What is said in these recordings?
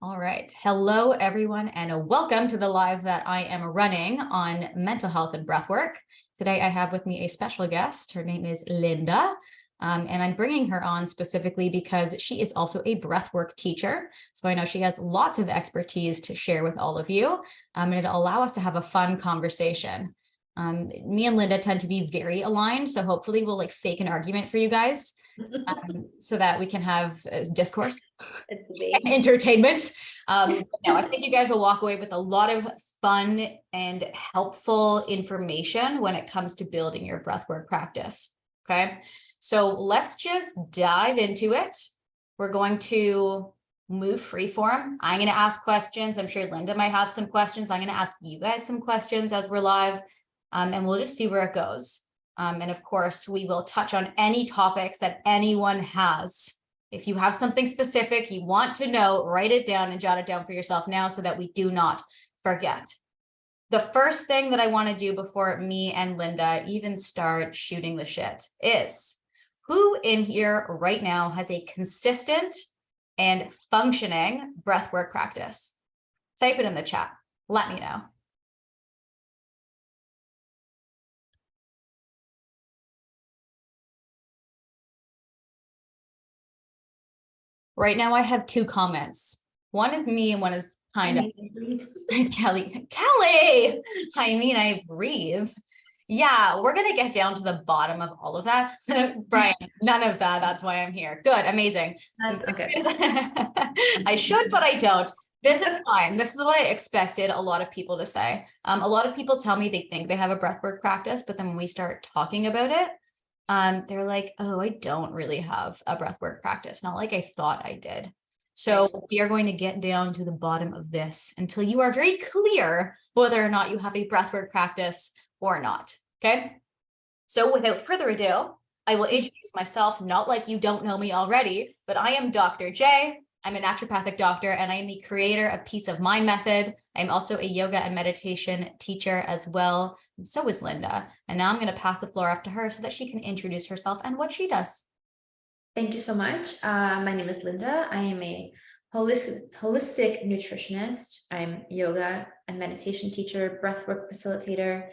All right. Hello, everyone, and welcome to the live that I am running on mental health and breathwork. Today, I have with me a special guest. Her name is Linda, and I'm bringing her on specifically because she is also a breathwork teacher. So I know she has lots of expertise to share with all of you, and it'll allow us to have a fun conversation. Me and Linda tend to be very aligned, so hopefully we'll fake an argument for you guys. So that we can have discourse and entertainment. No, I think you guys will walk away with a lot of fun and helpful information when it comes to building your breathwork practice. Okay, so let's just dive into it. We're going to move freeform. I'm going to ask questions. I'm sure Linda might have some questions. I'm going to ask you guys some questions as we're live, and we'll just see where it goes. And of course, we will touch on any topics that anyone has. If you have something specific you want to know, write it down and jot it down for yourself now so that we do not forget. The first thing that I want to do before me and Linda even start shooting the shit is, who in here right now has a consistent and functioning breathwork practice? Type it in the chat. Let me know. Right now, I have two comments. One is me and one is kind of Kelly. I breathe. Yeah, we're going to get down to the bottom of all of that. Brian, none of that. That's why I'm here. Good. Amazing. Okay. I should, but I don't. This is fine. This is what I expected a lot of people to say. A lot of people tell me they think they have a breathwork practice, but then when we start talking about it, they're like, oh, I don't really have a breathwork practice. Not like I thought I did. So we are going to get down to the bottom of this until you are very clear whether or not you have a breathwork practice or not. Okay. So without further ado, I will introduce myself, not like you don't know me already, but I am Dr. J. I'm a naturopathic doctor, and I am the creator of Peace of Mind Method. I'm also a yoga and meditation teacher as well. And so is Linda. And now I'm going to pass the floor up to her so that she can introduce herself and what she does. Thank you so much. My name is Linda. I am a holistic nutritionist. I'm yoga and meditation teacher, breathwork facilitator.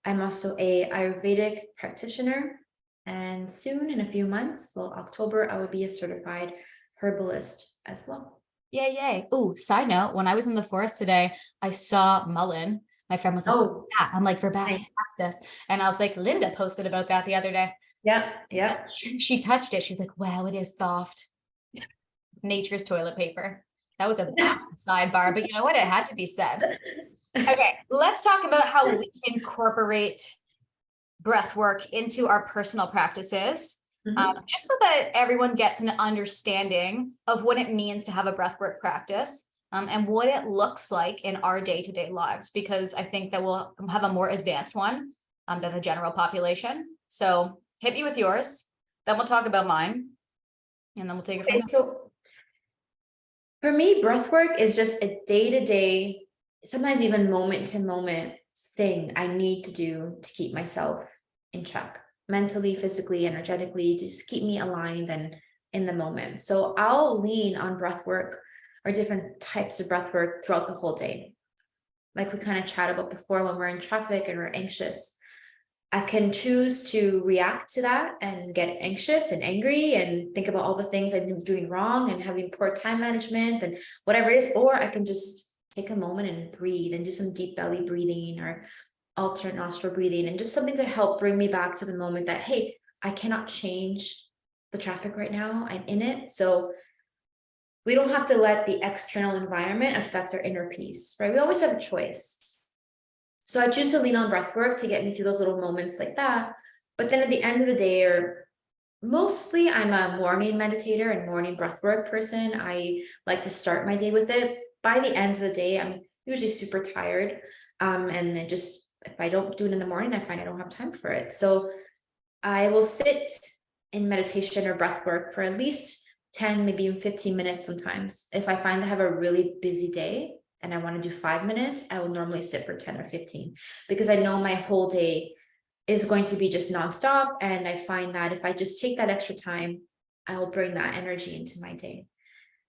I'm also a Ayurvedic practitioner. And soon, in a few months, well, October, I will be a certified herbalist as well. Yay, yay. Oh, side note, when I was in the forest today, I saw mullein. My friend was like, oh, yeah. I'm like, for Basset's access. And I was like, Linda posted about that the other day. Yep. She touched it. She's like, wow, it is soft. Nature's toilet paper. That was a bad sidebar, but you know what? It had to be said. Okay, let's talk about how we incorporate breath work into our personal practices. Just so that everyone gets an understanding of what it means to have a breathwork practice, and what it looks like in our day-to-day lives, because I think that we'll have a more advanced one than the general population. So hit me with yours, then we'll talk about mine, and then we'll take it from there. So for me, breathwork is just a day-to-day, sometimes even moment-to-moment thing I need to do to keep myself in check. Mentally, physically, energetically, just keep me aligned and in the moment. So I'll lean on breath work or different types of breath work throughout the whole day. Like we kind of chatted about before, when we're in traffic and we're anxious, I can choose to react to that and get anxious and angry and think about all the things I've been doing wrong and having poor time management and whatever it is, or I can just take a moment and breathe and do some deep belly breathing or alternate nostril breathing, and just something to help bring me back to the moment that, hey, I cannot change the traffic right now. I'm in it. So we don't have to let the external environment affect our inner peace, right? We always have a choice. So I choose to lean on breath work to get me through those little moments like that. But then at the end of the day, or mostly I'm a morning meditator and morning breath work person. I like to start my day with it. By the end of the day, I'm usually super tired. And then just, if I don't do it in the morning, I find I don't have time for it. So I will sit in meditation or breath work for at least 10, maybe even 15 minutes sometimes. If I find I have a really busy day and I want to do 5 minutes, I will normally sit for 10 or 15, because I know my whole day is going to be just nonstop. And I find that if I just take that extra time, I will bring that energy into my day.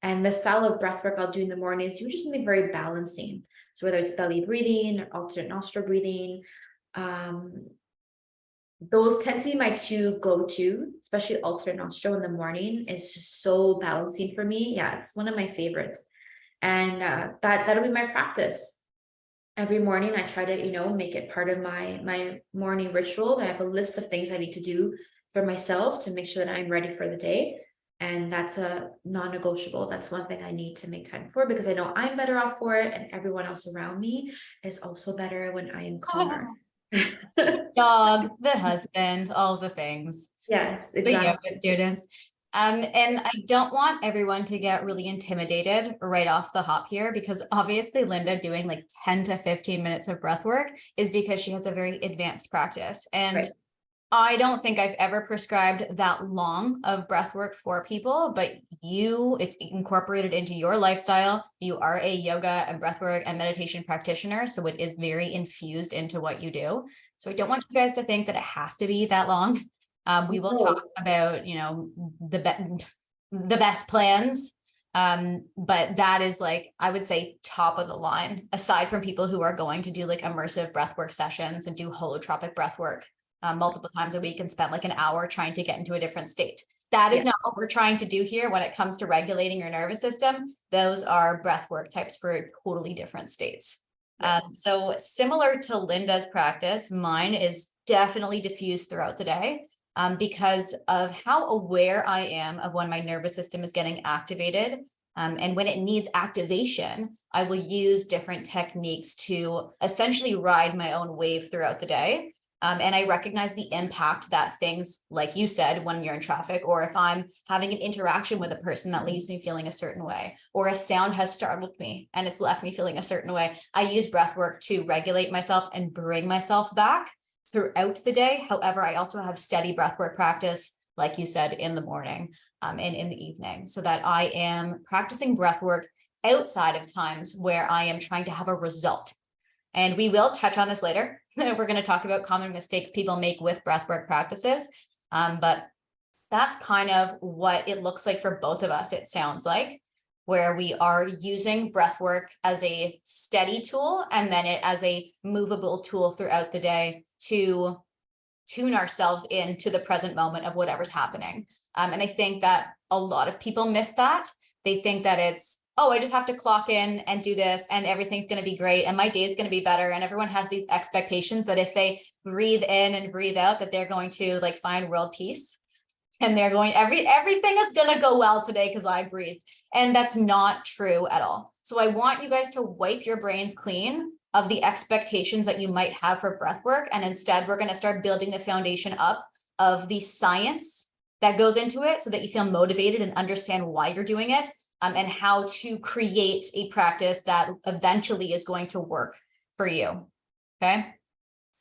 And the style of breath work I'll do in the morning is usually something very balancing. So whether it's belly breathing or alternate nostril breathing, those tend to be my two go-to, especially alternate nostril in the morning. It's just so balancing for me. Yeah, it's one of my favorites. And that'll be my practice. Every morning I try to, make it part of my morning ritual. I have a list of things I need to do for myself to make sure that I'm ready for the day. And that's a non-negotiable. That's one thing I need to make time for, because I know I'm better off for it, and everyone else around me is also better when I am calmer. The dog, the husband, all the things. Yes, The yoga exactly. students. And I don't want everyone to get really intimidated right off the hop here, because obviously Linda doing like 10 to 15 minutes of breath work is because she has a very advanced practice. And Right. I don't think I've ever prescribed that long of breath work for people, but it's incorporated into your lifestyle. You are a yoga and breath work and meditation practitioner, so it is very infused into what you do. So I don't want you guys to think that it has to be that long. We will talk about, the best plans. But that is like, I would say, top of the line, aside from people who are going to do like immersive breathwork sessions and do holotropic breathwork multiple times a week and spend like an hour trying to get into a different state. That is not what we're trying to do here when it comes to regulating your nervous system. Those are breathwork types for totally different states. So similar to Linda's practice, mine is definitely diffused throughout the day. Because of how aware I am of when my nervous system is getting activated. And when it needs activation, I will use different techniques to essentially ride my own wave throughout the day. And I recognize the impact that things, like you said, when you're in traffic, or if I'm having an interaction with a person that leaves me feeling a certain way, or a sound has startled me and it's left me feeling a certain way, I use breath work to regulate myself and bring myself back throughout the day. However, I also have steady breathwork practice, like you said, in the morning and in the evening, so that I am practicing breathwork outside of times where I am trying to have a result. And we will touch on this later. We're going to talk about common mistakes people make with breathwork practices. But that's kind of what it looks like for both of us, it sounds like, where we are using breathwork as a steady tool and then it as a movable tool throughout the day to tune ourselves into the present moment of whatever's happening. And I think that a lot of people miss that. They think that it's, oh, I just have to clock in and do this and everything's going to be great and my day is going to be better. And everyone has these expectations that if they breathe in and breathe out, that they're going to like find world peace. And they're going, everything is going to go well today because I breathed. And that's not true at all. So I want you guys to wipe your brains clean of the expectations that you might have for breath work. And instead, we're going to start building the foundation up of the science that goes into it so that you feel motivated and understand why you're doing it, and how to create a practice that eventually is going to work for you. Okay.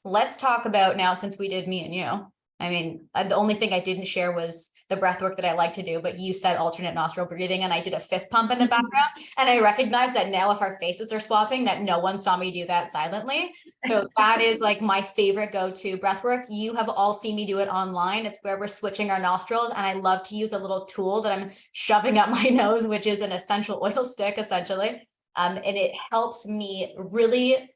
Let's talk about now, since we did me and you. I mean, the only thing I didn't share was the breath work that I like to do, but you said alternate nostril breathing and I did a fist pump in the background. And I recognize that now if our faces are swapping, that no one saw me do that silently. So that is like my favorite go-to breath work. You have all seen me do it online. It's where we're switching our nostrils. And I love to use a little tool that I'm shoving up my nose, which is an essential oil stick, essentially. And it helps me really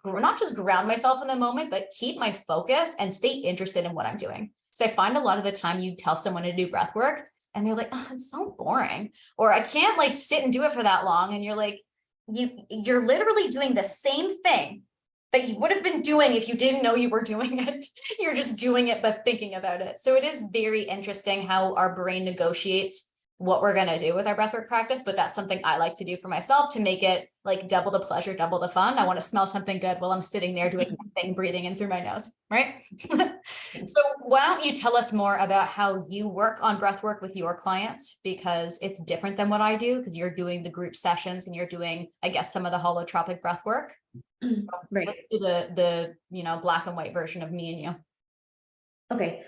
not just ground myself in the moment, but keep my focus and stay interested in what I'm doing. So I find a lot of the time you tell someone to do breath work and they're like, oh, it's so boring. Or I can't like sit and do it for that long. And you're like, you're literally doing the same thing that you would have been doing if you didn't know you were doing it. You're just doing it, but thinking about it. So it is very interesting how our brain negotiates what we're going to do with our breathwork practice, but that's something I like to do for myself to make it like double the pleasure, double the fun. I want to smell something good while I'm sitting there doing nothing, breathing in through my nose, right? So why don't you tell us more about how you work on breathwork with your clients, because it's different than what I do, because you're doing the group sessions and you're doing, I guess, some of the holotropic breathwork. Right. Let's do the black and white version of me and you. Okay.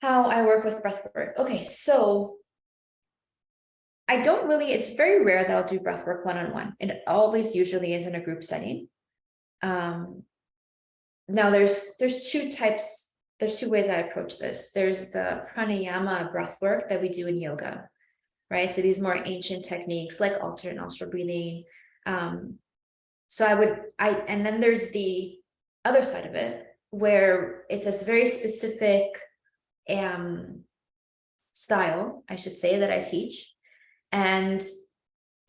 How I work with breathwork. Okay, so I don't really, it's very rare that I'll do breathwork one-on-one. It always usually is in a group setting. Now there's two types, there's two ways I approach this. There's the pranayama breathwork that we do in yoga, right? So these more ancient techniques like alternate nostril breathing. So and then there's the other side of it where it's a very specific style, I should say, that I teach. And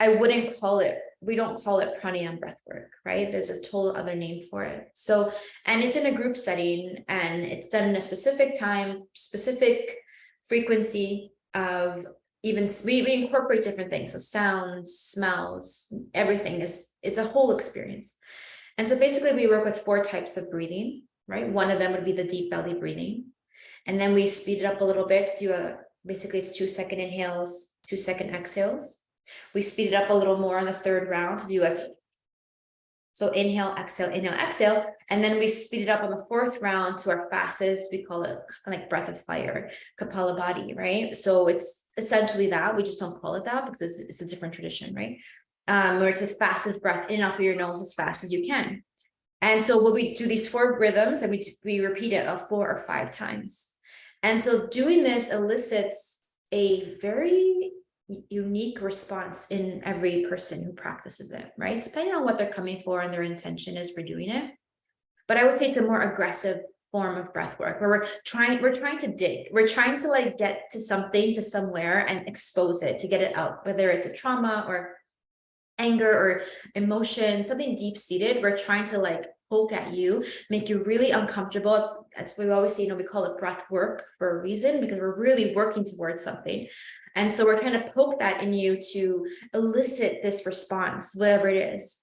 I wouldn't call it, we don't call it pranayama breath work, right? There's a total other name for it. So, and it's in a group setting and it's done in a specific time, specific frequency of even, we incorporate different things. So sounds, smells, everything is a whole experience. And so basically we work with 4 types of breathing, right? One of them would be the deep belly breathing. And then we speed it up a little bit to do basically it's 2-second inhales, 2-second exhales. We speed it up a little more on the 3rd round to do so inhale, exhale. And then we speed it up on the 4th round to our fastest. We call it like breath of fire, Kapalabhati, right? So it's essentially that. We just don't call it that because it's a different tradition, right? Where it's the fastest breath in and out through your nose as fast as you can. And so when we do these 4 rhythms and we repeat it 4 or 5 times. And so doing this elicits a very unique response in every person who practices it, right? Depending on what they're coming for and their intention is for doing it. But I would say it's a more aggressive form of breath work where we're trying to dig. We're trying to like get to something, to somewhere and expose it, to get it out, whether it's a trauma or anger or emotion, something deep-seated. We're trying to like poke at you, make you really uncomfortable. That's what we always say, we call it breath work for a reason, because we're really working towards something. And so we're trying to poke that in you to elicit this response, whatever it is.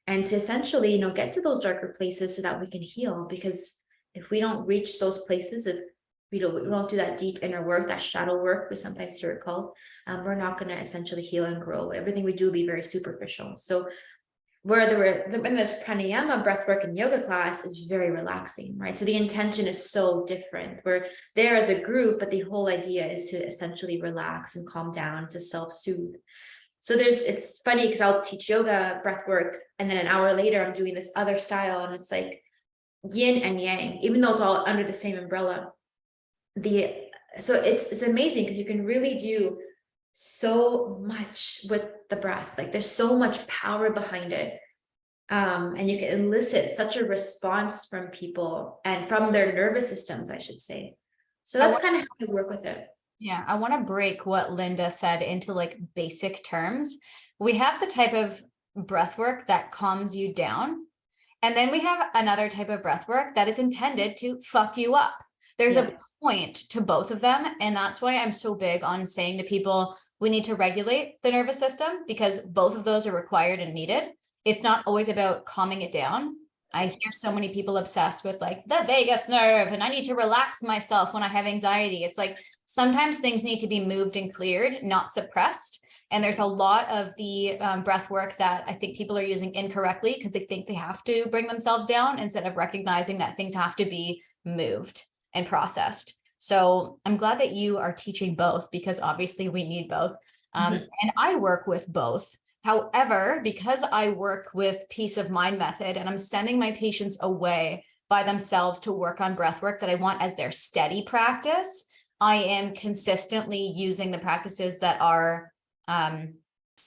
And to essentially, get to those darker places so that we can heal. Because if we don't reach those places, if we don't do that deep inner work, that shadow work, we sometimes hear it called, we're not going to essentially heal and grow. Everything we do will be very superficial. So where when this pranayama breathwork and yoga class is very relaxing, right? So the intention is so different. We're there as a group, but the whole idea is to essentially relax and calm down, to self-soothe. So it's funny because I'll teach yoga breathwork, and then an hour later I'm doing this other style, and it's like yin and yang, even though it's all under the same umbrella. So it's amazing because you can really do so much with the breath. Like there's so much power behind it. And you can elicit such a response from people and from their nervous systems, I should say. So that's kind of how we work with it. Yeah, I want to break what Linda said into like basic terms. We have the type of breath work that calms you down. And then we have another type of breath work that is intended to fuck you up. There's a point to both of them. And that's why I'm so big on saying to people, we need to regulate the nervous system, because both of those are required and needed. It's not always about calming it down. I hear so many people obsessed with like the vagus nerve and I need to relax myself when I have anxiety. It's like sometimes things need to be moved and cleared, not suppressed. And there's a lot of the breath work that I think people are using incorrectly because they think they have to bring themselves down instead of recognizing that things have to be moved and processed. So I'm glad that you are teaching both, because obviously we need both. And I work with both. However, because I work with peace of mind method and I'm sending my patients away by themselves to work on breath work that I want as their steady practice, I am consistently using the practices that are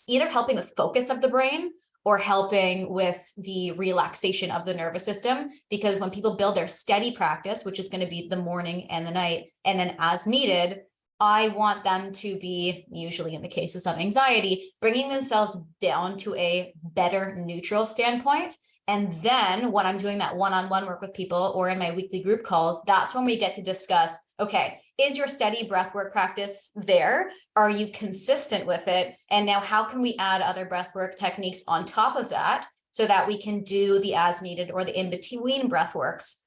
either helping with focus of the brain or helping with the relaxation of the nervous system. Because when people build their steady practice, which is going to be the morning and the night, and then as needed, I want them to be, usually in the cases of anxiety, bringing themselves down to a better neutral standpoint. And then when I'm doing that one-on-one work with people or in my weekly group calls, that's when we get to discuss, okay, is your steady breathwork practice there? Are you consistent with it? And now how can we add other breathwork techniques on top of that so that we can do the as needed or the in-between breathworks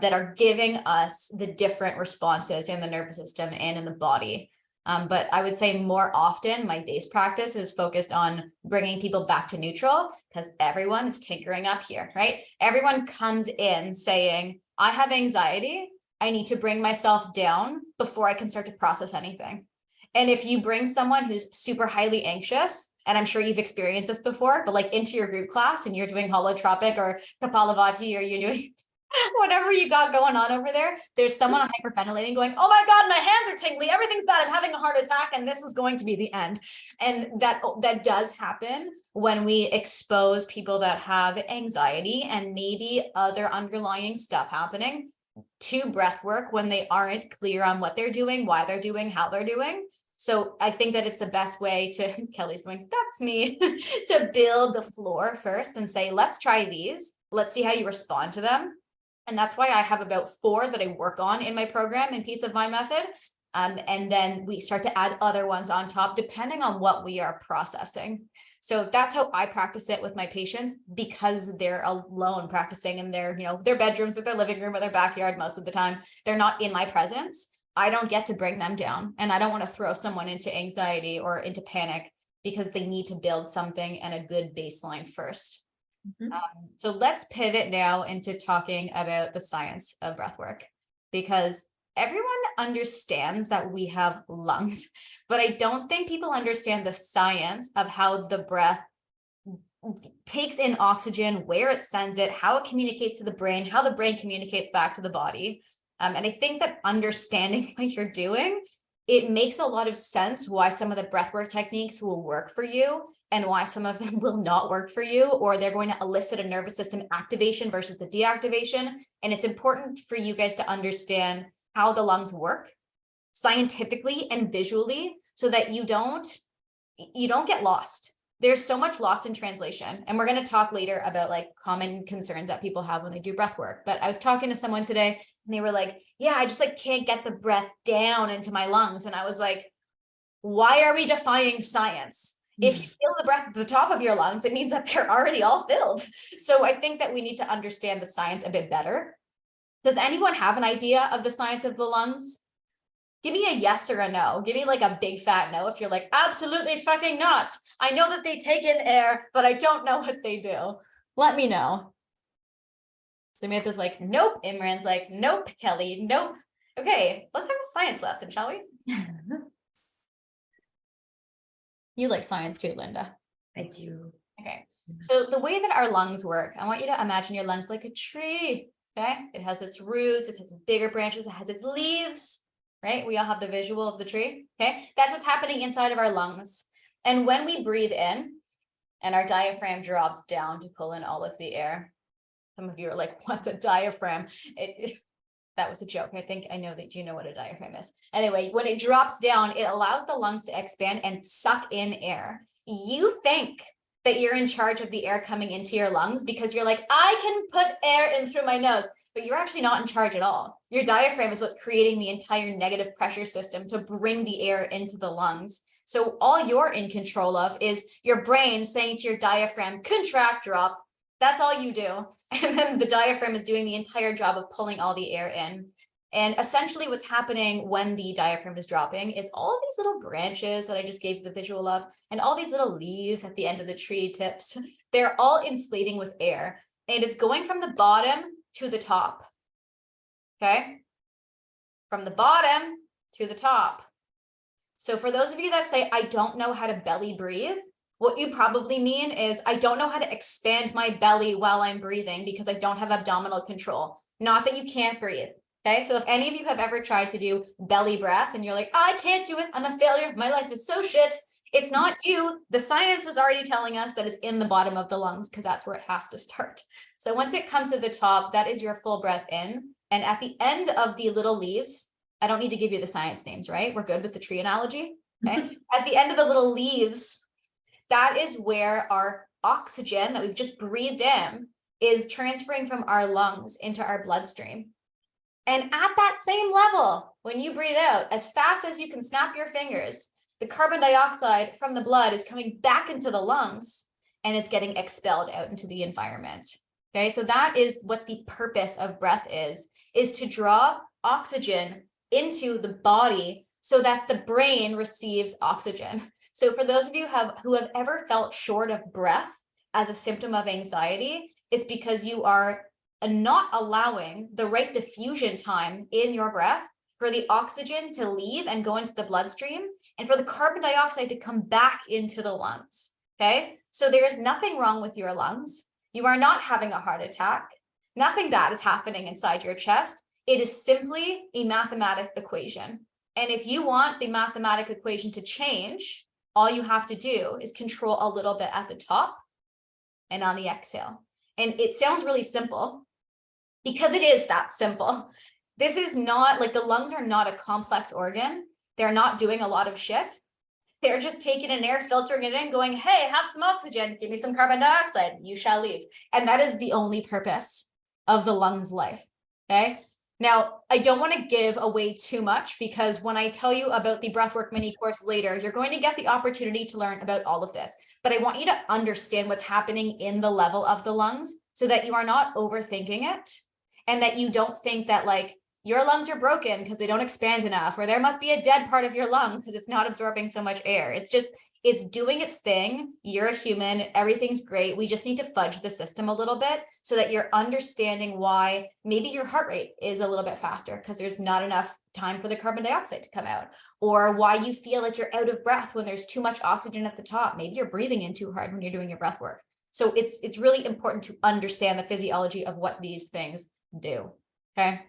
that are giving us the different responses in the nervous system and in the body. But I would say more often my base practice is focused on bringing people back to neutral, because everyone is tinkering up here, right? Everyone comes in saying, I have anxiety. I need to bring myself down before I can start to process anything. And if you bring someone who's super highly anxious, and I'm sure you've experienced this before, but like into your group class and you're doing holotropic or Kapalabhati, or you're doing whatever you got going on over there, there's someone hyperventilating going, oh my God, my hands are tingly, everything's bad, I'm having a heart attack, and this is going to be the end. And that does happen when we expose people that have anxiety and maybe other underlying stuff happening to breath work when they aren't clear on what they're doing, why they're doing, how they're doing. So I think that it's the best way to, Kelly's going, that's me, to build the floor first and say, let's try these. Let's see how you respond to them. And that's why I have about 4 that I work on in my program in Peace of Mind Method. And then we start to add other ones on top, depending on what we are processing. So that's how I practice it with my patients, because they're alone practicing in their, their bedrooms, or their living room, or their backyard most of the time. They're not in my presence. I don't get to bring them down, and I don't want to throw someone into anxiety or into panic because they need to build something and a good baseline first. Mhm. So let's pivot now into talking about the science of breath work, because everyone understands that we have lungs, but I don't think people understand the science of how the breath takes in oxygen, where it sends it, how it communicates to the brain, how the brain communicates back to the body. And I think that understanding what you're doing, it makes a lot of sense why some of the breathwork techniques will work for you and why some of them will not work for you, or they're going to elicit a nervous system activation versus a deactivation. And it's important for you guys to understand how the lungs work scientifically and visually, so that you don't get lost. There's so much lost in translation. And we're going to talk later about like common concerns that people have when they do breath work. But I was talking to someone today and they were like, yeah, I just like can't get the breath down into my lungs. And I was like, why are we defying science? If you feel the breath at the top of your lungs, it means that they're already all filled. So I think that we need to understand the science a bit better. Does anyone have an idea of the science of the lungs? Give me a yes or a no. Give me like a big fat no if you're like, absolutely fucking not. I know that they take in air, but I don't know what they do. Let me know. Samantha's like, nope. Imran's like, nope. Kelly, nope. Okay, let's have a science lesson, shall we? You like science too, Linda. I do. Okay, so the way that our lungs work, I want you to imagine your lungs like a tree, okay? It has its roots, it has its bigger branches, it has its leaves, right? We all have the visual of the tree, okay? That's what's happening inside of our lungs. And when we breathe in and our diaphragm drops down to pull in all of the air, some of you are like, what's a diaphragm? That was a joke. I think I know that you know what a diaphragm is. Anyway, when it drops down, it allows the lungs to expand and suck in air. You think that you're in charge of the air coming into your lungs because you're like, I can put air in through my nose, but you're actually not in charge at all. Your diaphragm is what's creating the entire negative pressure system to bring the air into the lungs. So all you're in control of is your brain saying to your diaphragm, contract, drop. That's all you do. And then the diaphragm is doing the entire job of pulling all the air in. And essentially what's happening when the diaphragm is dropping is all of these little branches that I just gave the visual of, and all these little leaves at the end of the tree tips, they're all inflating with air. And it's going from the bottom to the top. Okay? From the bottom to the top. So for those of you that say, I don't know how to belly breathe, what you probably mean is, I don't know how to expand my belly while I'm breathing because I don't have abdominal control. Not that you can't breathe. Okay, so if any of you have ever tried to do belly breath and you're like, I can't do it, I'm a failure, my life is so shit, it's not you. The science is already telling us that it's in the bottom of the lungs because that's where it has to start. So once it comes to the top, that is your full breath in. And at the end of the little leaves, I don't need to give you the science names, right? We're good with the tree analogy. Okay. At the end of the little leaves, that is where our oxygen that we've just breathed in is transferring from our lungs into our bloodstream. And at that same level, when you breathe out, as fast as you can snap your fingers, the carbon dioxide from the blood is coming back into the lungs and it's getting expelled out into the environment. Okay, so that is what the purpose of breath is to draw oxygen into the body so that the brain receives oxygen. So for those of you who have ever felt short of breath as a symptom of anxiety, it's because you are not allowing the right diffusion time in your breath for the oxygen to leave and go into the bloodstream and for the carbon dioxide to come back into the lungs. Okay, so there is nothing wrong with your lungs. You are not having a heart attack. Nothing bad is happening inside your chest. It is simply a mathematic equation. And if you want the mathematic equation to change, all you have to do is control a little bit at the top and on the exhale. And it sounds really simple because it is that simple. This is not like, the lungs are not a complex organ. They're not doing a lot of shit. They're just taking in air, filtering it in, going, hey, have some oxygen, give me some carbon dioxide, you shall leave. And that is the only purpose of the lungs' life, okay? Now, I don't want to give away too much, because when I tell you about the Breathwork mini course later, you're going to get the opportunity to learn about all of this. But I want you to understand what's happening in the level of the lungs so that you are not overthinking it, and that you don't think that like your lungs are broken because they don't expand enough, or there must be a dead part of your lung because it's not absorbing so much air. It's just, it's doing its thing. You're a human, everything's great. We just need to fudge the system a little bit so that you're understanding why maybe your heart rate is a little bit faster because there's not enough time for the carbon dioxide to come out, or why you feel like you're out of breath when there's too much oxygen at the top. Maybe you're breathing in too hard when you're doing your breath work. So it's really important to understand the physiology of what these things do, okay?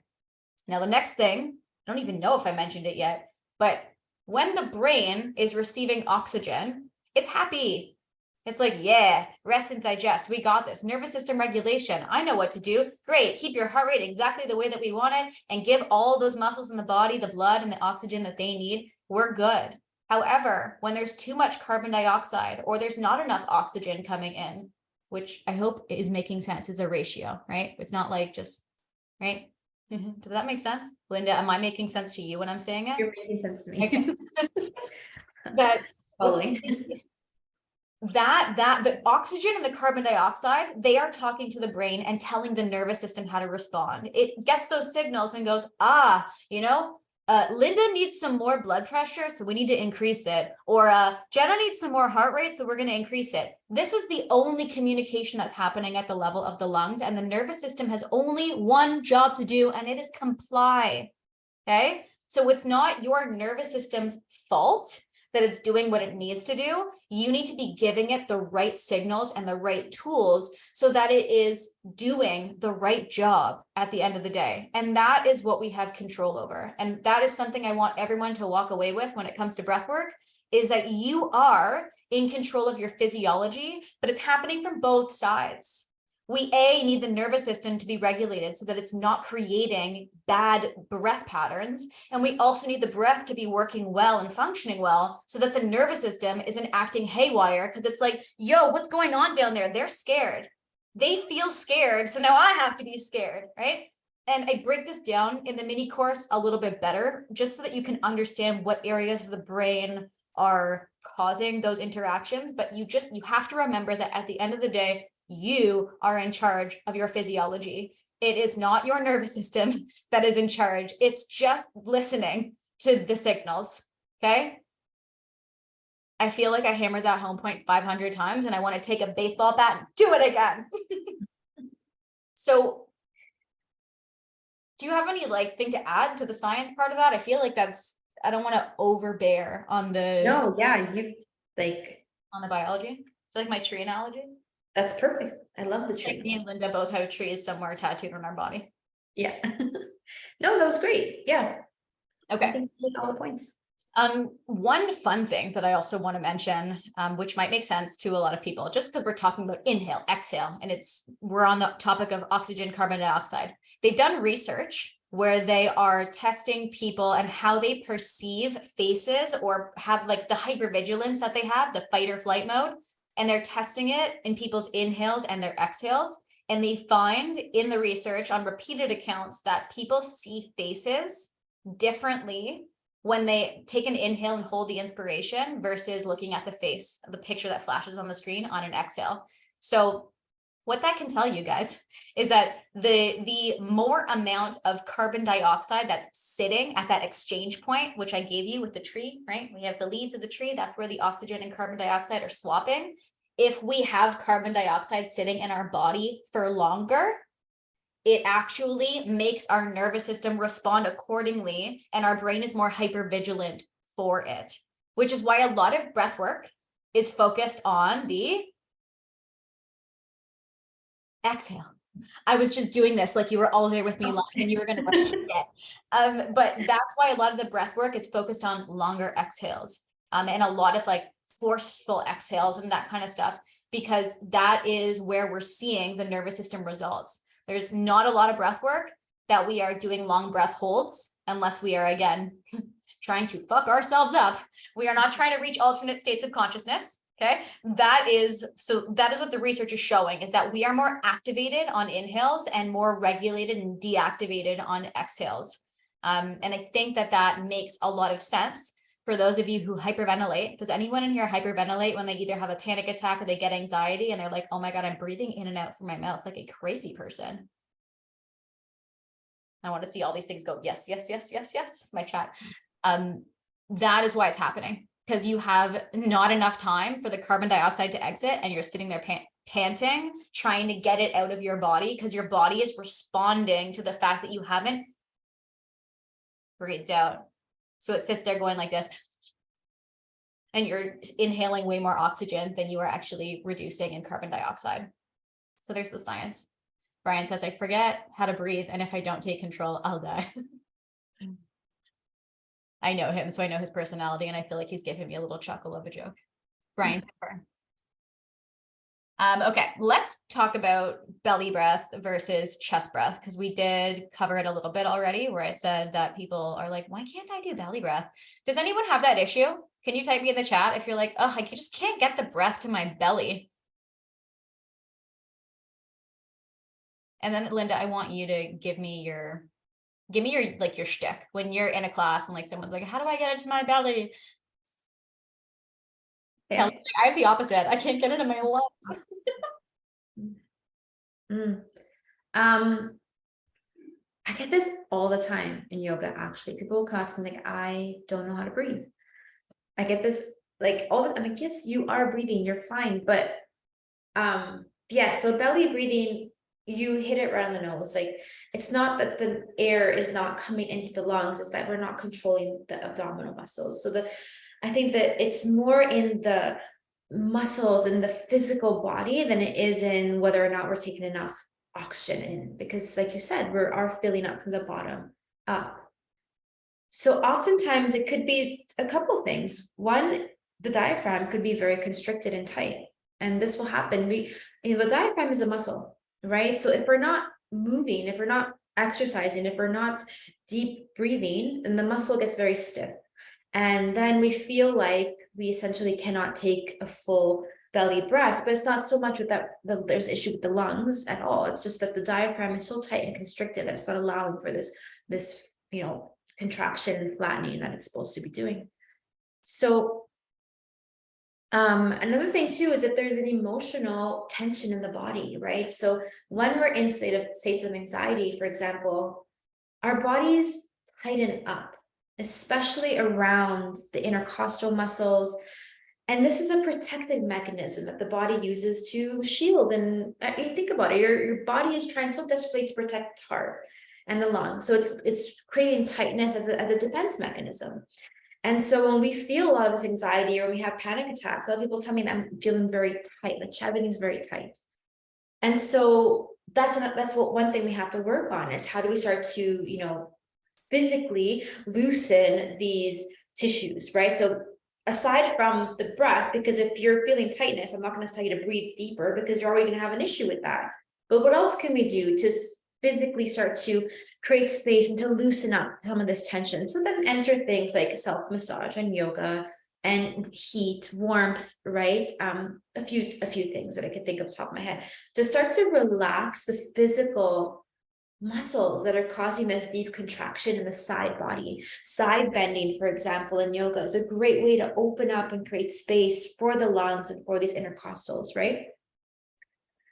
Now, the next thing, I don't even know if I mentioned it yet, but when the brain is receiving oxygen, it's happy. It's like, yeah, rest and digest. We got this. Nervous system regulation. I know what to do. Great. Keep your heart rate exactly the way that we want it and give all those muscles in the body the blood and the oxygen that they need. We're good. However, when there's too much carbon dioxide or there's not enough oxygen coming in, which I hope is making sense as a ratio, right? It's not like just, right? Does that make sense? Linda, am I making sense to you when I'm saying it? You're making sense to me. Okay. That Following. that the oxygen and the carbon dioxide, they are talking to the brain and telling the nervous system how to respond. It gets those signals and goes, Linda needs some more blood pressure, so we need to increase it. Or Jenna needs some more heart rate, so we're going to increase it. This is the only communication that's happening at the level of the lungs, and the nervous system has only one job to do, and it is comply. Okay, so it's not your nervous system's fault that it's doing what it needs to do. You need to be giving it the right signals and the right tools so that it is doing the right job at the end of the day. And that is what we have control over. And that is something I want everyone to walk away with when it comes to breath work, is that you are in control of your physiology, but it's happening from both sides. We need the nervous system to be regulated so that it's not creating bad breath patterns. And we also need the breath to be working well and functioning well so that the nervous system isn't acting haywire, because it's like, yo, what's going on down there? They're scared. They feel scared. So now I have to be scared, right? And I break this down in the mini course a little bit better, just so that you can understand what areas of the brain are causing those interactions. But you have to remember that at the end of the day, you are in charge of your physiology. It is not your nervous system that is in charge. It's just listening to the signals, okay? I feel like I hammered that home point 500 times, and I want to take a baseball bat and do it again. So do you have any thing to add to the science part of that? I feel like I don't want to overbear on the No, yeah, on the biology. So like my tree analogy. that's perfect. I love the tree. Like me and Linda both have trees somewhere tattooed on our body. Yeah. No, that was great. Yeah. Okay. I think you hit all the points. One fun thing that I also want to mention, which might make sense to a lot of people, just because we're talking about inhale, exhale, and we're on the topic of oxygen, carbon dioxide. They've done research where they are testing people and how they perceive faces, or have the hypervigilance that they have, the fight or flight mode. And they're testing it in people's inhales and their exhales. And they find in the research on repeated accounts that people see faces differently when they take an inhale and hold the inspiration versus looking at the face of the picture that flashes on the screen on an exhale. So what that can tell you guys is that the more amount of carbon dioxide that's sitting at that exchange point, which I gave you with the tree, right? We have the leaves of the tree. That's where the oxygen and carbon dioxide are swapping. If we have carbon dioxide sitting in our body for longer, it actually makes our nervous system respond accordingly, and our brain is more hypervigilant for it, which is why a lot of breath work is focused on the exhale. I was just doing this like you were all there with me live and you were going to rush it. But that's why a lot of the breath work is focused on longer exhales, and a lot of like forceful exhales and that kind of stuff, because that is where we're seeing the nervous system results. There's not a lot of breath work that we are doing long breath holds unless we are, again, trying to fuck ourselves up. We are not trying to reach alternate states of consciousness. Okay. That is what the research is showing, is that we are more activated on inhales and more regulated and deactivated on exhales. And I think that makes a lot of sense for those of you who hyperventilate. Does anyone in here hyperventilate when they either have a panic attack or they get anxiety and they're like, oh my God, I'm breathing in and out through my mouth like a crazy person? I want to see all these things go, yes, yes, yes, yes, yes, my chat. That is why it's happening, because you have not enough time for the carbon dioxide to exit and you're sitting there panting, trying to get it out of your body because your body is responding to the fact that you haven't breathed out. So it sits there going like this, and you're inhaling way more oxygen than you are actually reducing in carbon dioxide. So there's the science. Brian says, I forget how to breathe, and if I don't take control, I'll die. I know him, so I know his personality, and I feel like he's giving me a little chuckle of a joke. Brian. Okay, let's talk about belly breath versus chest breath, because we did cover it a little bit already, where I said that people are like, why can't I do belly breath? Does anyone have that issue? Can you type me in the chat if you're like, oh, I just can't get the breath to my belly? And then Linda, I want you to give me your like your shtick when you're in a class and like someone's like, how do I get it to my belly? Yeah. I have the opposite. I can't get it in my lungs. I get this all the time in yoga. Actually, people will come up to me like, I don't know how to breathe. I get this like all the. I'm like, yes, you are breathing. You're fine, but yeah. So belly breathing, you hit it right on the nose. Like, it's not that the air is not coming into the lungs, it's that we're not controlling the abdominal muscles. So I think that it's more in the muscles and the physical body than it is in whether or not we're taking enough oxygen in, because like you said, we are filling up from the bottom up. So oftentimes it could be a couple things. One, the diaphragm could be very constricted and tight, and this will happen. The diaphragm is a muscle, right? So if we're not moving, if we're not exercising, if we're not deep breathing, then the muscle gets very stiff. And then we feel like we essentially cannot take a full belly breath, but it's not so much with that, there's issue with the lungs at all. It's just that the diaphragm is so tight and constricted that it's not allowing for this contraction and flattening that it's supposed to be doing. So another thing too is if there's an emotional tension in the body, right? So when we're in states of anxiety, for example, our bodies tighten up, especially around the intercostal muscles. And this is a protective mechanism that the body uses to shield. And you think about it, your body is trying so desperately to protect its heart and the lungs. So it's creating tightness as a defense mechanism. And so when we feel a lot of this anxiety or we have panic attacks, a lot of people tell me that I'm feeling very tight, like everything's very tight. And so that's what one thing we have to work on is how do we start to, physically loosen these tissues, right? So aside from the breath, because if you're feeling tightness, I'm not going to tell you to breathe deeper because you're already going to have an issue with that. But what else can we do to physically start to create space and to loosen up some of this tension? So then enter things like self-massage and yoga and heat, warmth, right? A few things that I could think of top of my head to start to relax the physical muscles that are causing this deep contraction in the side body. Side bending, for example, in yoga is a great way to open up and create space for the lungs and for these intercostals, right?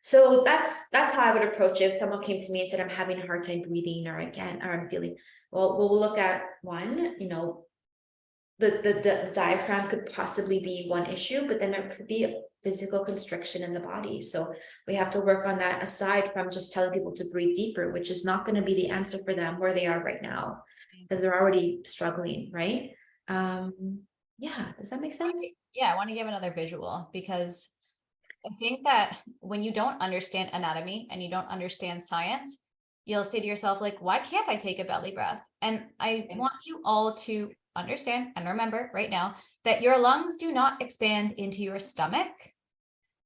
So that's how I would approach it. If someone came to me and said, I'm having a hard time breathing or I'm feeling, well, we'll look at one, the diaphragm could possibly be one issue, but then there could be a physical constriction in the body. So we have to work on that aside from just telling people to breathe deeper, which is not going to be the answer for them where they are right now, because they're already struggling, right? Yeah, does that make sense? Yeah, I want to give another visual because I think that when you don't understand anatomy and you don't understand science, you'll say to yourself, like, why can't I take a belly breath? And I want you all to understand and remember right now that your lungs do not expand into your stomach.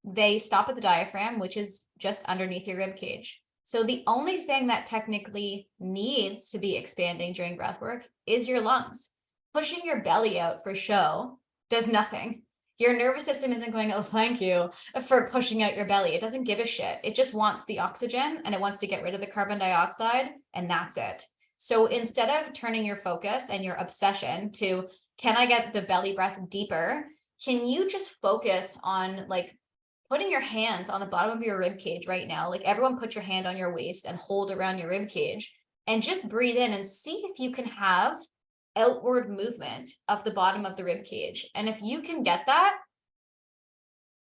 They stop at the diaphragm, which is just underneath your rib cage. So the only thing that technically needs to be expanding during breath work is your lungs. Pushing your belly out for show does nothing. Your nervous system isn't going, oh, thank you for pushing out your belly. It doesn't give a shit. It just wants the oxygen and it wants to get rid of the carbon dioxide, and that's it. So instead of turning your focus and your obsession to, can I get the belly breath deeper? Can you just focus on like putting your hands on the bottom of your rib cage right now? Like everyone put your hand on your waist and hold around your rib cage and just breathe in and see if you can have outward movement of the bottom of the rib cage. And if you can get that,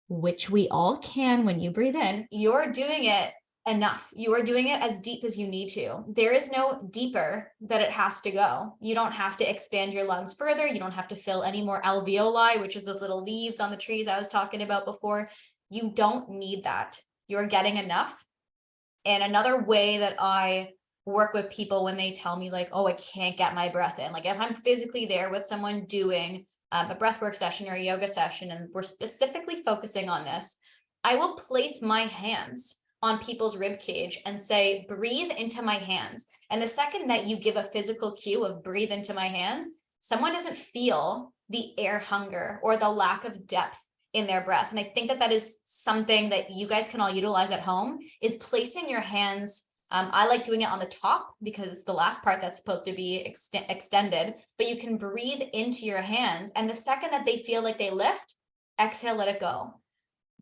which we all can when you breathe in, you're doing it enough. You are doing it as deep as you need to. There is no deeper that it has to go. You don't have to expand your lungs further. You don't have to fill any more alveoli, which is those little leaves on the trees I was talking about before. You don't need that. You're getting enough. And another way that I work with people when they tell me like, oh, I can't get my breath in, like if I'm physically there with someone doing a breathwork session or a yoga session, and we're specifically focusing on this, I will place my hands on people's rib cage and say, breathe into my hands. And the second that you give a physical cue of breathe into my hands, someone doesn't feel the air hunger or the lack of depth in their breath. And I think that that is something that you guys can all utilize at home, is placing your hands. I like doing it on the top because it's the last part that's supposed to be extended, but you can breathe into your hands. And the second that they feel like they lift, exhale, let it go.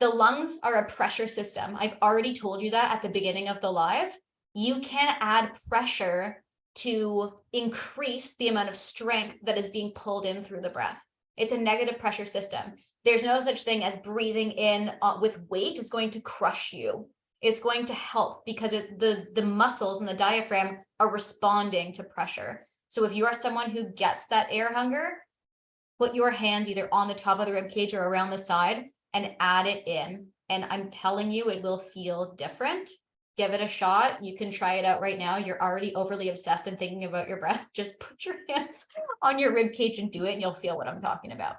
The lungs are a pressure system. I've already told you that at the beginning of the live. You can add pressure to increase the amount of strength that is being pulled in through the breath. It's a negative pressure system. There's no such thing as breathing in with weight is going to crush you. It's going to help because the muscles and the diaphragm are responding to pressure. So if you are someone who gets that air hunger, put your hands either on the top of the rib cage or around the side and add it in. And I'm telling you, it will feel different. Give it a shot. You can try it out right now. You're already overly obsessed and thinking about your breath. Just put your hands on your rib cage and do it, and you'll feel what I'm talking about.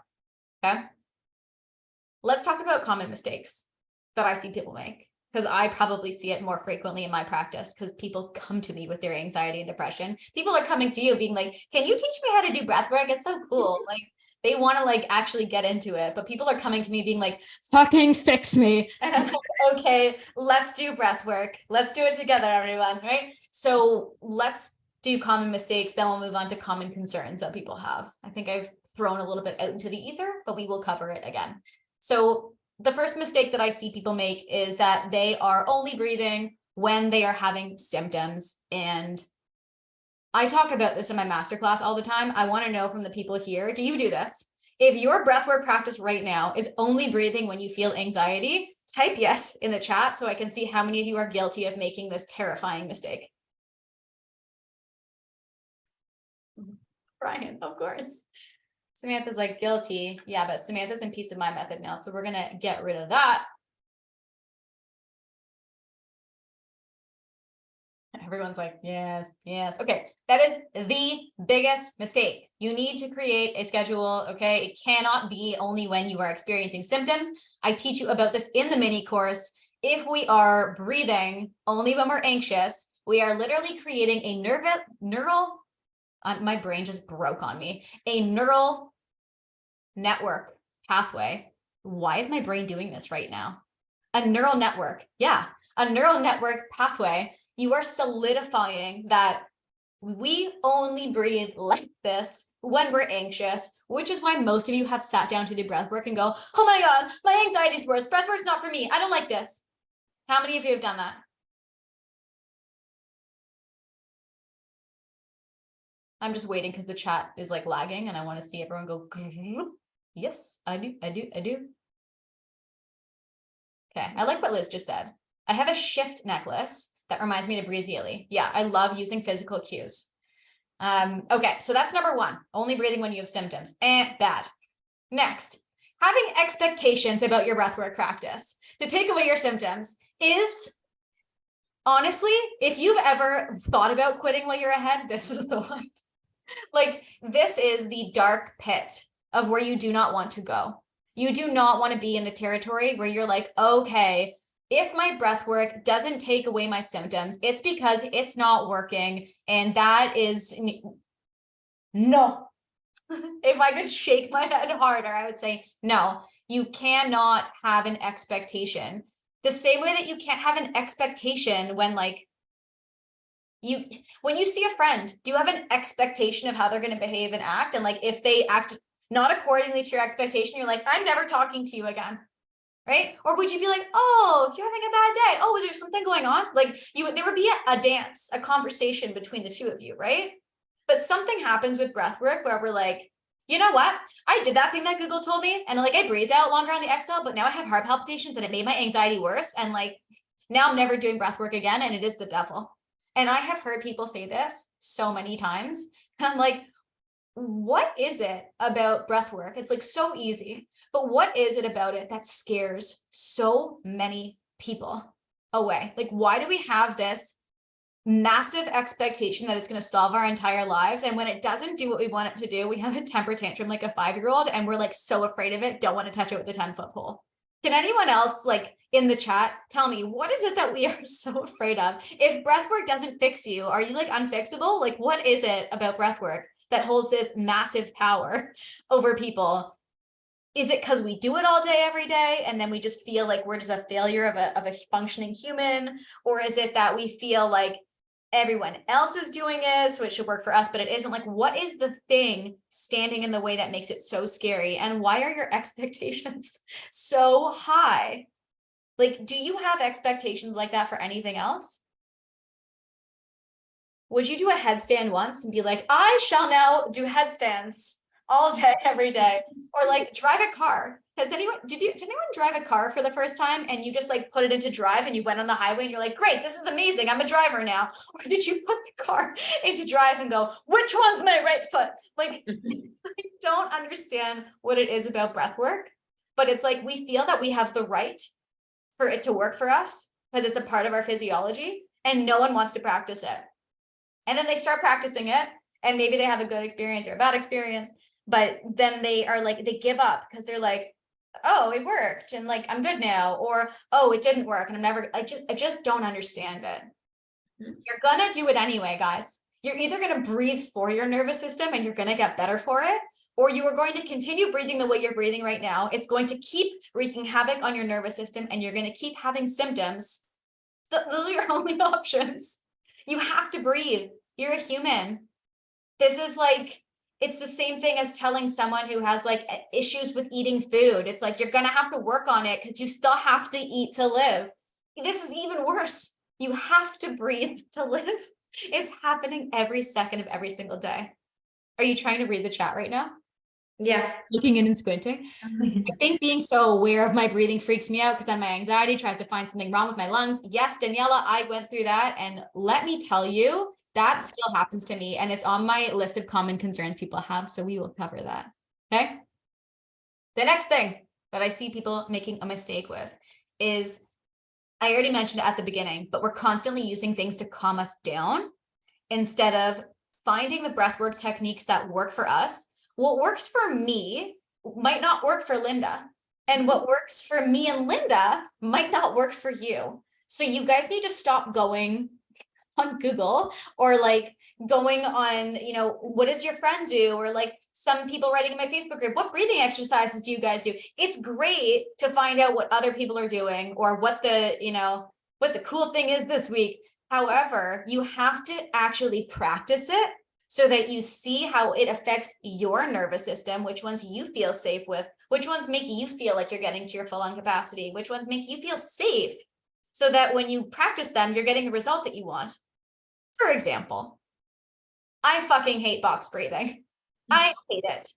Okay. Let's talk about common mistakes that I see people make, because I probably see it more frequently in my practice because people come to me with their anxiety and depression. People are coming to you being like, can you teach me how to do breath work? It's so cool. Like they want to like actually get into it, but people are coming to me being like, fucking fix me. And I'm like, okay, let's do breath work. Let's do it together, everyone, right? So let's do common mistakes. Then we'll move on to common concerns that people have. I think I've thrown a little bit out into the ether, but we will cover it again. So the first mistake that I see people make is that they are only breathing when they are having symptoms. And I talk about this in my masterclass all the time. I want to know from the people here, do you do this? If your breathwork practice right now is only breathing when you feel anxiety, type yes in the chat so I can see how many of you are guilty of making this terrifying mistake. Brian, of course. Samantha's like guilty. Yeah, but Samantha's in Peace of Mind method now. So we're going to get rid of that. Everyone's like, yes, yes. Okay. That is the biggest mistake. You need to create a schedule. Okay. It cannot be only when you are experiencing symptoms. I teach you about this in the mini course. If we are breathing only when we're anxious, we are literally creating a neural, my brain just broke on me, a neural network pathway. Why is my brain doing this right now? A neural network. Yeah, a neural network pathway. You are solidifying that we only breathe like this when we're anxious, which is why most of you have sat down to do breath work and go, oh my God, my anxiety is worse. Breath work's not for me. I don't like this. How many of you have done that? I'm just waiting because the chat is like lagging and I want to see everyone go, yes, I do. Okay, I like what Liz just said. I have a shift necklace that reminds me to breathe daily. Yeah, I love using physical cues. Okay, so that's number one, only breathing when you have symptoms. Bad. Next, having expectations about your breathwork practice to take away your symptoms is, honestly, if you've ever thought about quitting while you're ahead, this is the one. Like, this is the dark pit of where you do not want to go. You do not want to be in the territory where you're like, okay, if my breath work doesn't take away my symptoms, it's because it's not working. And that is no. If I could shake my head harder, I would say, no, you cannot have an expectation. The same way that you can't have an expectation when when you see a friend, do you have an expectation of how they're going to behave and act? And like, if they act not accordingly to your expectation, you're like, I'm never talking to you again. Right? Or would you be like, oh, you're having a bad day. Oh, is there something going on? Like there would be a dance, a conversation between the two of you, right? But something happens with breath work where we're like, you know what? I did that thing that Google told me. And like, I breathed out longer on the exhale, but now I have heart palpitations and it made my anxiety worse. And like, now I'm never doing breath work again. And it is the devil. And I have heard people say this so many times. And I'm like, what is it about breath work? It's like so easy, but what is it about it that scares so many people away? Like, why do we have this massive expectation that it's going to solve our entire lives? And when it doesn't do what we want it to do, we have a temper tantrum like a 5-year-old, and we're like so afraid of it, don't want to touch it with a 10-foot pole. Can anyone else, like in the chat, tell me, what is it that we are so afraid of? If breath work doesn't fix you, are you like unfixable? Like, what is it about breath work that holds this massive power over people? Is it because we do it all day, every day, and then we just feel like we're just a failure of a functioning human? Or is it that we feel like everyone else is doing it, so it should work for us, but it isn't? Like, what is the thing standing in the way that makes it so scary? And why are your expectations so high? Like, do you have expectations like that for anything else? Would you do a headstand once and be like, I shall now do headstands all day, every day? Or like drive a car. Did anyone drive a car for the first time and you just like put it into drive and you went on the highway and you're like, great, this is amazing, I'm a driver now? Or did you put the car into drive and go, which one's my right foot? Like, I don't understand what it is about breath work, but it's like we feel that we have the right for it to work for us because it's a part of our physiology, and no one wants to practice it. And then they start practicing it, and maybe they have a good experience or a bad experience, but then they are like, they give up because they're like, oh, it worked, and like, I'm good now. Or, oh, it didn't work, and I just don't understand it. You're gonna do it anyway, guys. You're either gonna breathe for your nervous system and you're gonna get better for it, or you are going to continue breathing the way you're breathing right now. It's going to keep wreaking havoc on your nervous system, and you're gonna keep having symptoms. So those are your only options. You have to breathe. You're a human. This is like, it's the same thing as telling someone who has like issues with eating food. It's like, you're going to have to work on it because you still have to eat to live. This is even worse. You have to breathe to live. It's happening every second of every single day. Are you trying to read the chat right now? Yeah. Looking in and squinting. I think being so aware of my breathing freaks me out because then my anxiety tries to find something wrong with my lungs. Yes, Daniela, I went through that. And let me tell you, that still happens to me. And it's on my list of common concerns people have. So we will cover that. Okay. The next thing that I see people making a mistake with is, I already mentioned it at the beginning, but we're constantly using things to calm us down instead of finding the breathwork techniques that work for us. What works for me might not work for Linda. And what works for me and Linda might not work for you. So you guys need to stop going on Google or like going on, what does your friend do? Or like some people writing in my Facebook group, what breathing exercises do you guys do? It's great to find out what other people are doing or what the cool thing is this week. However, you have to actually practice it so that you see how it affects your nervous system, which ones you feel safe with, which ones make you feel like you're getting to your full lung capacity, which ones make you feel safe, so that when you practice them, you're getting the result that you want. For example, I fucking hate box breathing. I hate it.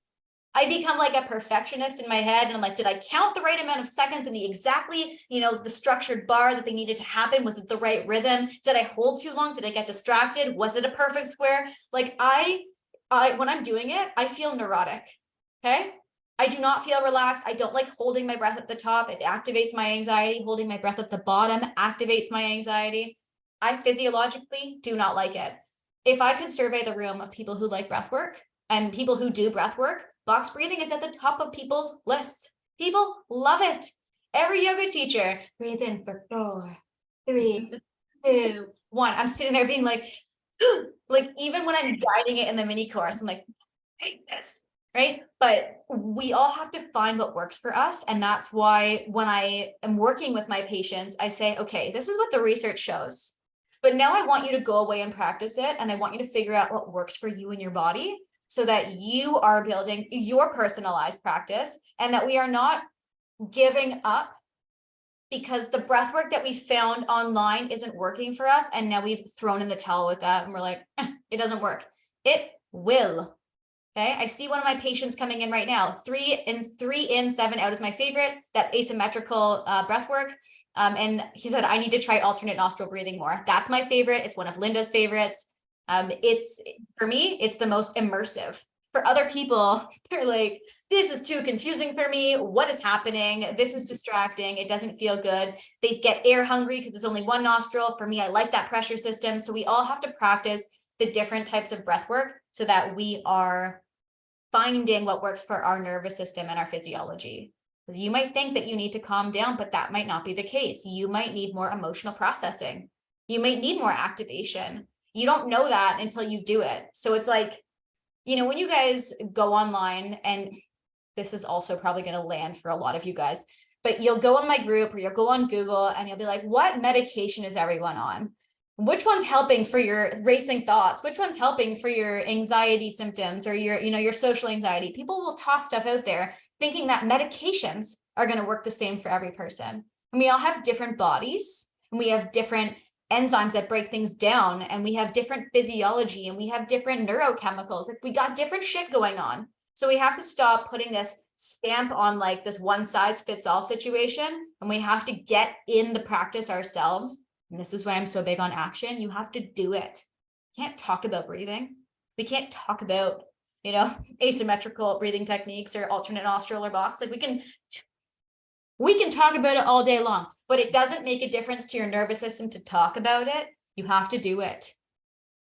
I become like a perfectionist in my head, and I'm like, did I count the right amount of seconds in the exactly, the structured bar that they needed to happen? Was it the right rhythm? Did I hold too long? Did I get distracted? Was it a perfect square? Like I when I'm doing it, I feel neurotic. Okay. I do not feel relaxed. I don't like holding my breath at the top. It activates my anxiety. Holding my breath at the bottom activates my anxiety. I physiologically do not like it. If I could survey the room of people who like breath work and people who do breath work, box breathing is at the top of people's lists. People love it. Every yoga teacher, breathe in for 4, 3, 2, 1. I'm sitting there being like, like even when I'm guiding it in the mini course, I'm like, hate this, right? But we all have to find what works for us. And that's why when I am working with my patients, I say, okay, this is what the research shows. But now I want you to go away and practice it. And I want you to figure out what works for you and your body so that you are building your personalized practice and that we are not giving up because the breath work that we found online isn't working for us. And now we've thrown in the towel with that. And we're like, it doesn't work. It will. Okay, I see one of my patients coming in right now. 3 in, 7 out is my favorite. That's asymmetrical breath work. And he said, I need to try alternate nostril breathing more. That's my favorite. It's one of Linda's favorites. It's for me, it's the most immersive. For other people, they're like, this is too confusing for me. What is happening? This is distracting. It doesn't feel good. They get air hungry because there's only one nostril. For me, I like that pressure system. So we all have to practice the different types of breath work so that we are finding what works for our nervous system and our physiology. Because you might think that you need to calm down, but that might not be the case. You might need more emotional processing. You might need more activation. You don't know that until you do it. So it's like, you know, when you guys go online, and this is also probably going to land for a lot of you guys, but you'll go on my group or you'll go on Google and you'll be like, what medication is everyone on? Which one's helping for your racing thoughts? Which one's helping for your anxiety symptoms or your, you know, your social anxiety? People will toss stuff out there thinking that medications are going to work the same for every person. And we all have different bodies and we have different enzymes that break things down and we have different physiology and we have different neurochemicals. Like we got different shit going on. So we have to stop putting this stamp on like this one size fits all situation. And we have to get in the practice ourselves. And this is why I'm so big on action. You have to do it. You can't talk about breathing. We can't talk about, you know, asymmetrical breathing techniques or alternate nostril or box. Like we can talk about it all day long, but it doesn't make a difference to your nervous system to talk about it. You have to do it.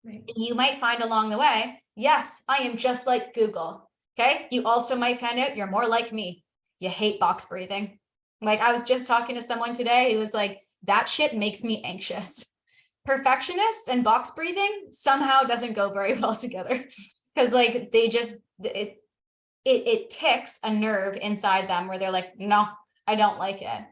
Right. You might find along the way, yes, I am just like Google. Okay. You also might find out you're more like me. You hate box breathing. Like I was just talking to someone today who was like, that shit makes me anxious. Perfectionists and box breathing somehow doesn't go very well together because like they just, it ticks a nerve inside them where they're like, no, I don't like it.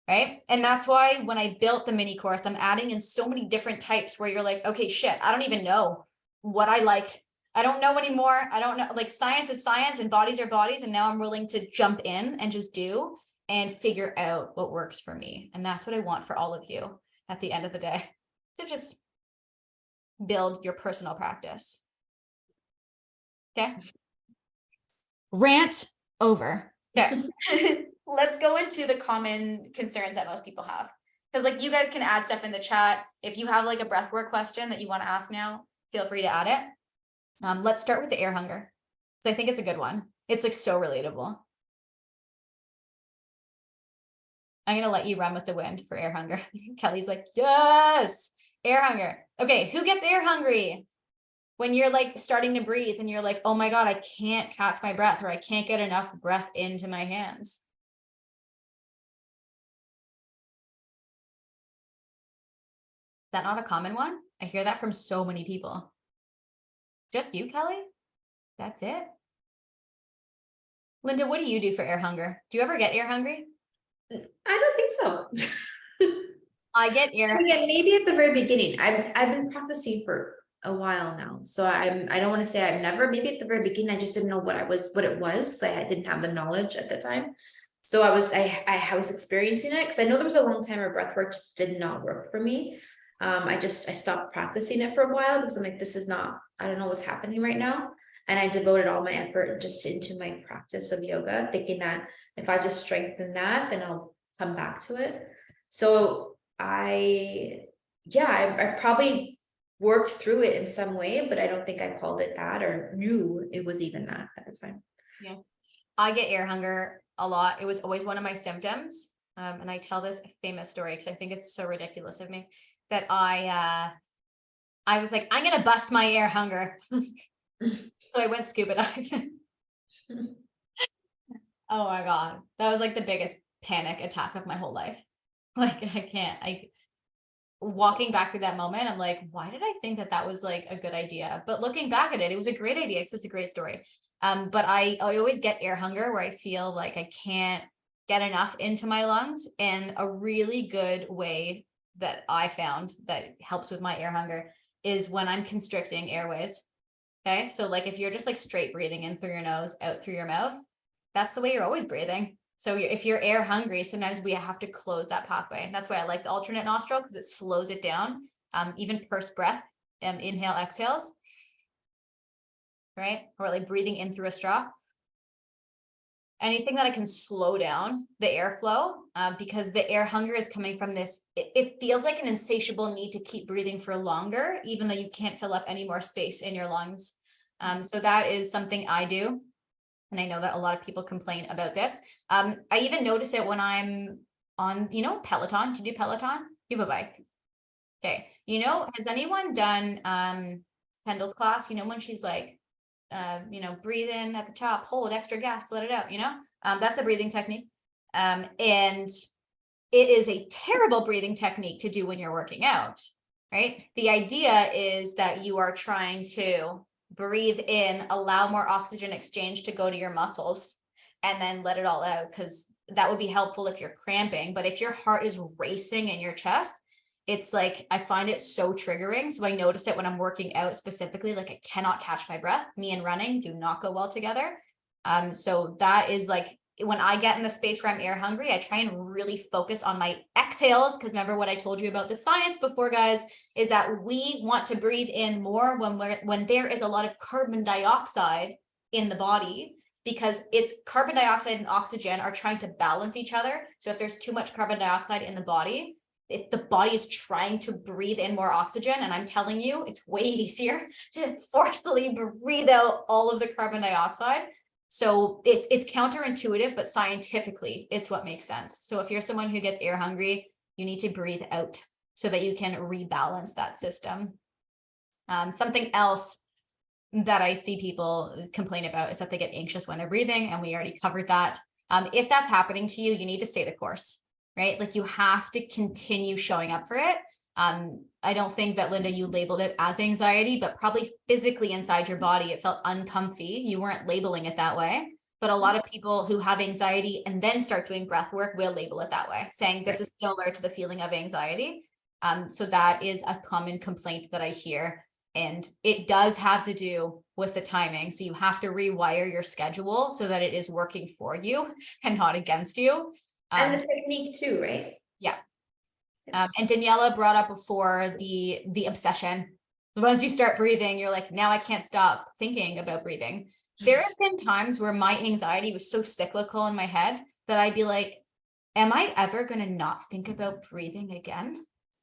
Right. And that's why when I built the mini course, I'm adding in so many different types where you're like, okay, shit, I don't even know what I like. I don't know anymore. I don't know. Like science is science and bodies are bodies. And now I'm willing to jump in and just do and figure out what works for me. And that's what I want for all of you at the end of the day, to just build your personal practice. Okay. Rant over. Okay. Let's go into the common concerns that most people have. Because like you guys can add stuff in the chat. If you have like a breathwork question that you want to ask now, feel free to add it. Let's start with the air hunger. So I think it's a good one. It's like so relatable. I'm going to let you run with the wind for air hunger. Kelly's like, yes, air hunger. Okay. Who gets air hungry? When you're like starting to breathe and you're like, oh my God, I can't catch my breath or I can't get enough breath into my hands. Is that not a common one? I hear that from so many people. Just you, Kelly? That's it? Linda, what do you do for air hunger? Do you ever get air hungry? I don't think so. I get air. Yeah, maybe at the very beginning. I've been practicing for a while now, so I don't want to say I've never. Maybe at the very beginning, I just didn't know what it was. Like I didn't have the knowledge at the time, so I was experiencing it because I know there was a long time where breathwork just did not work for me. I stopped practicing it for a while because I'm like, this is not. I don't know what's happening right now. And I devoted all my effort just into my practice of yoga, thinking that if I just strengthen that, then I'll come back to it. So I probably worked through it in some way, but I don't think I called it that or knew it was even that at the time. Yeah. I get air hunger a lot. It was always one of my symptoms. And I tell this famous story because I think it's so ridiculous of me that I was like, I'm gonna bust my air hunger. So I went scuba diving. Oh my God. That was like the biggest panic attack of my whole life. Like I walking back through that moment, I'm like, why did I think that that was like a good idea? But looking back at it, it was a great idea because it's a great story. But I always get air hunger where I feel like I can't get enough into my lungs. And a really good way that I found that helps with my air hunger is when I'm constricting airways. Okay. So like if you're just like straight breathing in through your nose, out through your mouth, that's the way you're always breathing. So if you're air hungry, sometimes we have to close that pathway. That's why I like the alternate nostril because it slows it down. Even pursed breath, inhale, exhales, right? Or like breathing in through a straw. Anything that I can slow down the airflow, because the air hunger is coming from this. It feels like an insatiable need to keep breathing for longer, even though you can't fill up any more space in your lungs. So that is something I do. And I know that a lot of people complain about this. I even notice it when I'm on, Peloton. Do you do Peloton? You have a bike. Okay. Has anyone done Kendall's class? When she's like, breathe in at the top, hold extra gas to let it out, that's a breathing technique. And it is a terrible breathing technique to do when you're working out, right? The idea is that you are trying to breathe in, allow more oxygen exchange to go to your muscles, and then let it all out, because that would be helpful if you're cramping. But if your heart is racing in your chest, it's like, I find it so triggering. So I notice it when I'm working out specifically, like I cannot catch my breath. Me and running do not go well together. So that is like, when I get in the space where I'm air hungry, I try and really focus on my exhales. Because remember what I told you about the science before, guys, is that we want to breathe in more when there is a lot of carbon dioxide in the body, because it's carbon dioxide and oxygen are trying to balance each other. So if there's too much carbon dioxide in the body, the body is trying to breathe in more oxygen. And I'm telling you, it's way easier to forcefully breathe out all of the carbon dioxide. So it's counterintuitive, but scientifically, it's what makes sense. So if you're someone who gets air hungry, you need to breathe out so that you can rebalance that system. Something else that I see people complain about is that they get anxious when they're breathing, and we already covered that. If that's happening to you, you need to stay the course, right? Like you have to continue showing up for it. I don't think that, Linda, you labeled it as anxiety, but probably physically inside your body, it felt uncomfy. You weren't labeling it that way. But a lot of people who have anxiety and then start doing breath work will label it that way, saying this is similar to the feeling of anxiety. So that is a common complaint that I hear. And it does have to do with the timing. So you have to rewire your schedule so that it is working for you and not against you. And the technique too, right? Yeah. And Daniela brought up before the obsession. Once you start breathing, you're like, now I can't stop thinking about breathing. There have been times where my anxiety was so cyclical in my head that I'd be like, am I ever going to not think about breathing again?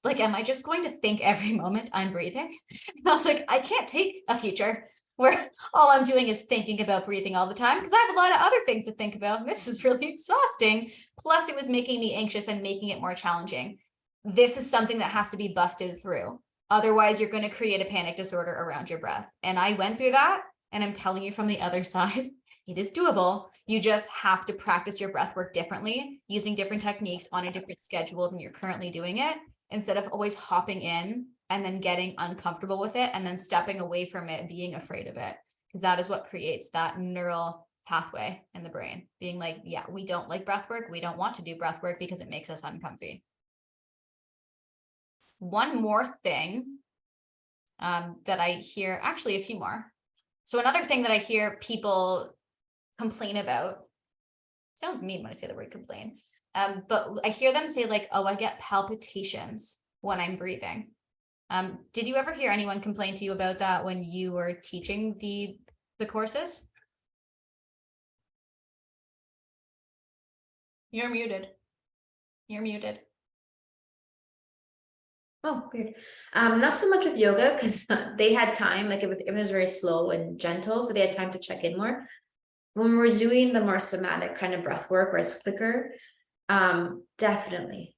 Like, am I just going to think every moment I'm breathing? And I was like, I can't take a future where all I'm doing is thinking about breathing all the time, because I have a lot of other things to think about. This is really exhausting. Plus, it was making me anxious and making it more challenging. This is something that has to be busted through. Otherwise, you're going to create a panic disorder around your breath. And I went through that. And I'm telling you from the other side, it is doable. You just have to practice your breath work differently, using different techniques on a different schedule than you're currently doing it, instead of always hopping in and then getting uncomfortable with it and then stepping away from it, being afraid of it. Because that is what creates that neural pathway in the brain, being like, yeah, we don't like breath work. We don't want to do breath work because it makes us uncomfy. One more thing that I hear, actually a few more. So another thing that I hear people complain about, sounds mean when I say the word complain, but I hear them say like, oh, I get palpitations when I'm breathing. Did you ever hear anyone complain to you about that when you were teaching the courses? You're muted. You're muted. Oh, weird. Not so much with yoga, because they had time, like it was very slow and gentle, so they had time to check in more. when we're doing the more somatic kind of breath work where it's quicker, definitely,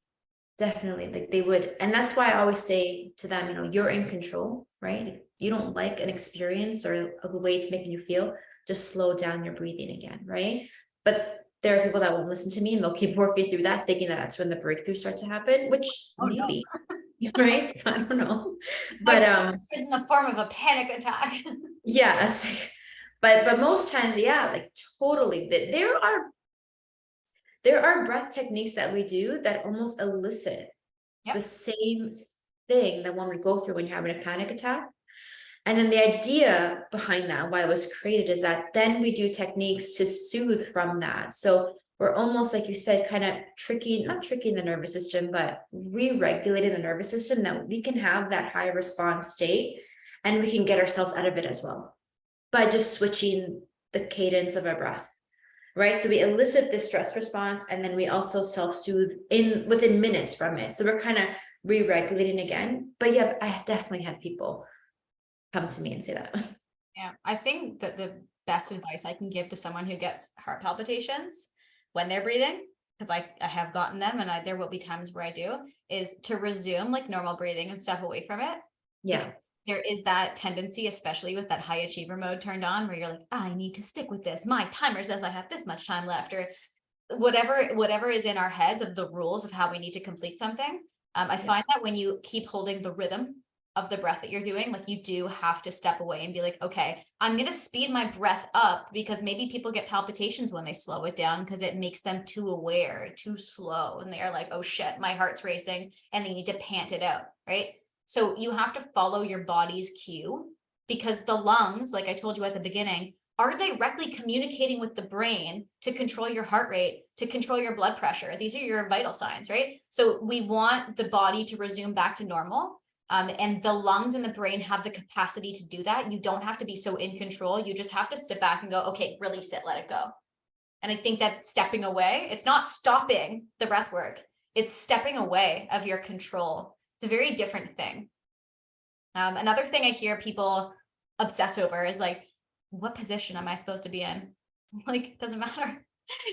like they would. And that's why I always say to them, you know, you're in control, right? If you don't like an experience or the way it's making you feel, just slow down your breathing again, right? But there are people that won't listen to me and they'll keep working through that, thinking that that's when the breakthrough starts to happen, which Oh no. maybe, right? I don't know. My But is in the form of a panic attack. yes. But most times, yeah, like totally. There are breath techniques that we do that almost elicit the Yep. same thing that one would go through when you're having a panic attack. And then the idea behind that, why it was created, is that then we do techniques to soothe from that. So we're almost, like you said, kind of not tricking the nervous system, but re-regulating the nervous system, that we can have that high response state and we can get ourselves out of it as well by just switching the cadence of our breath. Right. So we elicit this stress response and then we also self-soothe within minutes from it. So we're kind of re-regulating again. But yeah, I have definitely had people come to me and say that. Yeah, I think that the best advice I can give to someone who gets heart palpitations when they're breathing, because I have gotten them and there will be times where I do, is to resume like normal breathing and step away from it. Yeah. Because there is that tendency, especially with that high achiever mode turned on, where you're like, I need to stick with this. My timer says I have this much time left, or whatever is in our heads of the rules of how we need to complete something. I find that when you keep holding the rhythm of the breath that you're doing, like you do have to step away and be like, okay, I'm going to speed my breath up, because maybe people get palpitations when they slow it down because it makes them too aware, too slow. And they are like, oh shit, my heart's racing, and they need to pant it out. Right. So you have to follow your body's cue, because the lungs, like I told you at the beginning, are directly communicating with the brain to control your heart rate, to control your blood pressure. These are your vital signs, right? So we want the body to resume back to normal. And the lungs and the brain have the capacity to do that. You don't have to be so in control. You just have to sit back and go, okay, release it, let it go. And I think that stepping away, it's not stopping the breath work. It's stepping away of your control. It's a very different thing. Another thing I hear people obsess over is like, what position am I supposed to be in? Like, it doesn't matter.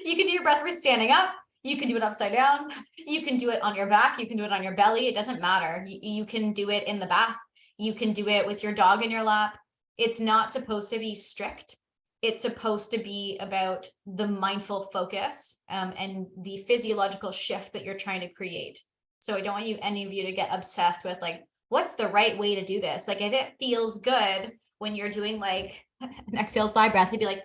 You can do your breath work standing up. You can do it upside down. You can do it on your back. You can do it on your belly. It doesn't matter. You can do it in the bath. You can do it with your dog in your lap. It's not supposed to be strict. It's supposed to be about the mindful focus and the physiological shift that you're trying to create. So I don't want any of you to get obsessed with like, what's the right way to do this? Like if it feels good when you're doing like an exhale side breath, you'd be like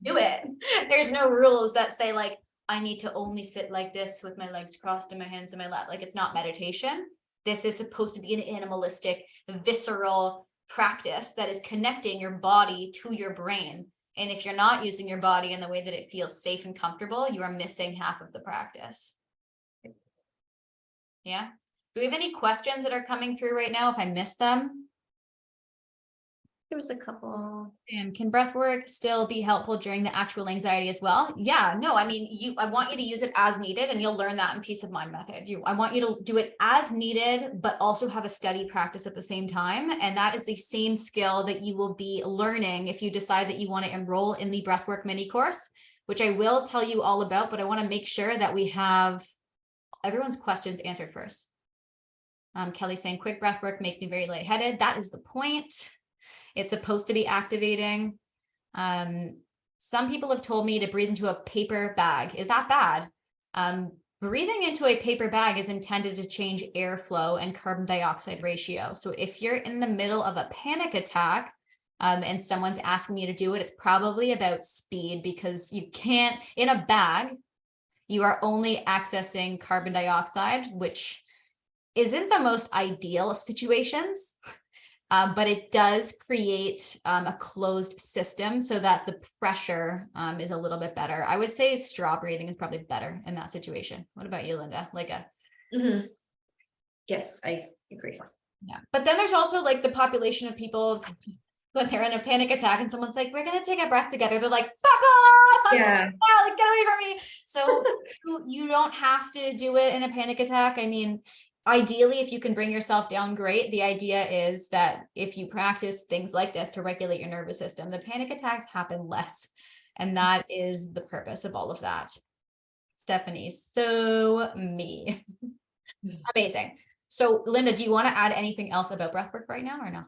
do it. There's no rules that say like, I need to only sit like this with my legs crossed and my hands in my lap. Like it's not meditation. This is supposed to be an animalistic, visceral practice that is connecting your body to your brain. And if you're not using your body in the way that it feels safe and comfortable, you are missing half of the practice. Yeah. Do we have any questions that are coming through right now? If I missed them? There was a couple. And can breath work still be helpful during the actual anxiety as well? Yeah, no, I mean, I want you to use it as needed, and you'll learn that in Peace of Mind method. I want you to do it as needed, but also have a steady practice at the same time. And that is the same skill that you will be learning if you decide that you want to enroll in the breathwork mini course, which I will tell you all about, but I want to make sure that we have everyone's questions answered first. Kelly saying quick breath work makes me very lightheaded. That is the point. It's supposed to be activating. Some people have told me to breathe into a paper bag. Is that bad? Breathing into a paper bag is intended to change airflow and carbon dioxide ratio. So if you're in the middle of a panic attack and someone's asking you to do it, it's probably about speed, because you can't, in a bag, you are only accessing carbon dioxide, which isn't the most ideal of situations. But it does create a closed system so that the pressure is a little bit better. I would say straw breathing is probably better in that situation. What about you, Linda? Like a Yes, I agree. yeah. But then there's also like the population of people when they're in a panic attack and someone's like, we're gonna take a breath together. They're like, fuck off! Yeah. Like, get away from me. So you don't have to do it in a panic attack. I mean, Ideally, if you can bring yourself down, great. The idea is that if you practice things like this to regulate your nervous system, the panic attacks happen less. And that is the purpose of all of that. Stephanie, so me. Amazing. So Linda, do you want to add anything else about breathwork right now or no?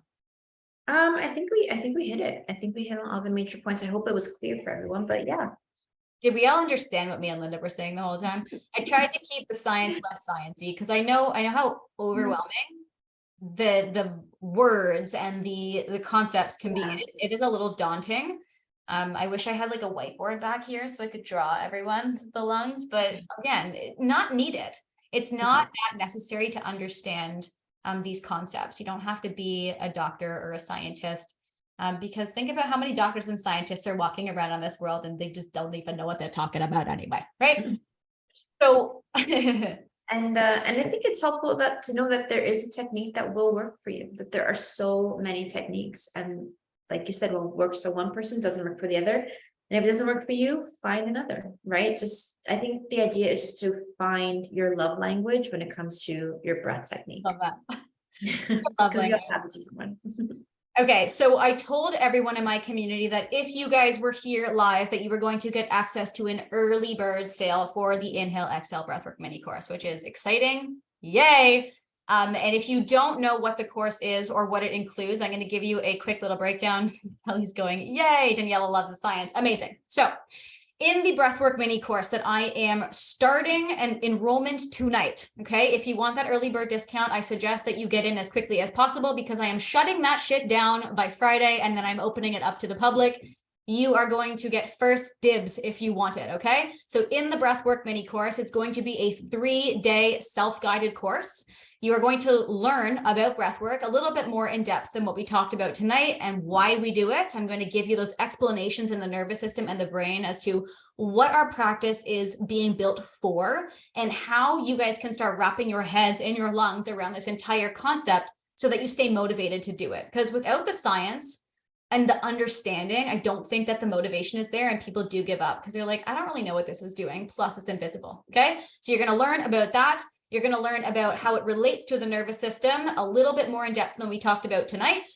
I think we hit it. I think we hit on all the major points. I hope it was clear for everyone, but yeah. Did we all understand what me and Linda were saying the whole time? I tried to keep the science less sciencey because I know how overwhelming the words and the concepts can be. It is a little daunting. I wish I had like a whiteboard back here so I could draw everyone the lungs, but again, not needed. It's not that necessary to understand these concepts. You don't have to be a doctor or a scientist. Because think about how many doctors and scientists are walking around on this world and they just don't even know what they're talking about anyway, right? So And I think it's helpful to know that there is a technique that will work for you, that there are so many techniques. And like you said, what works for one person doesn't work for the other. And if it doesn't work for you, find another, right? I think the idea is to find your love language when it comes to your breath technique. love that. Because we all have a different one. Okay, so I told everyone in my community that if you guys were here live, that you were going to get access to an early bird sale for the Inhale Exhale Breathwork mini course, which is exciting. Yay. And if you don't know what the course is or what it includes, I'm going to give you a quick little breakdown. Kelly's going, yay, Daniela loves the science. Amazing. So in the Breathwork mini course that I am starting an enrollment tonight, okay? If you want that early bird discount, I suggest that you get in as quickly as possible because I am shutting that shit down by Friday and then I'm opening it up to the public. You are going to get first dibs if you want it, okay? So in the Breathwork mini course, it's going to be a 3-day self-guided course. You are going to learn about breathwork a little bit more in depth than what we talked about tonight and why we do it. I'm going to give you those explanations in the nervous system and the brain as to what our practice is being built for and how you guys can start wrapping your heads and your lungs around this entire concept so that you stay motivated to do it. Because without the science and the understanding, I don't think that the motivation is there and people do give up because they're like, I don't really know what this is doing. Plus it's invisible. Okay. So you're going to learn about that. You're going to learn about how it relates to the nervous system a little bit more in depth than we talked about tonight.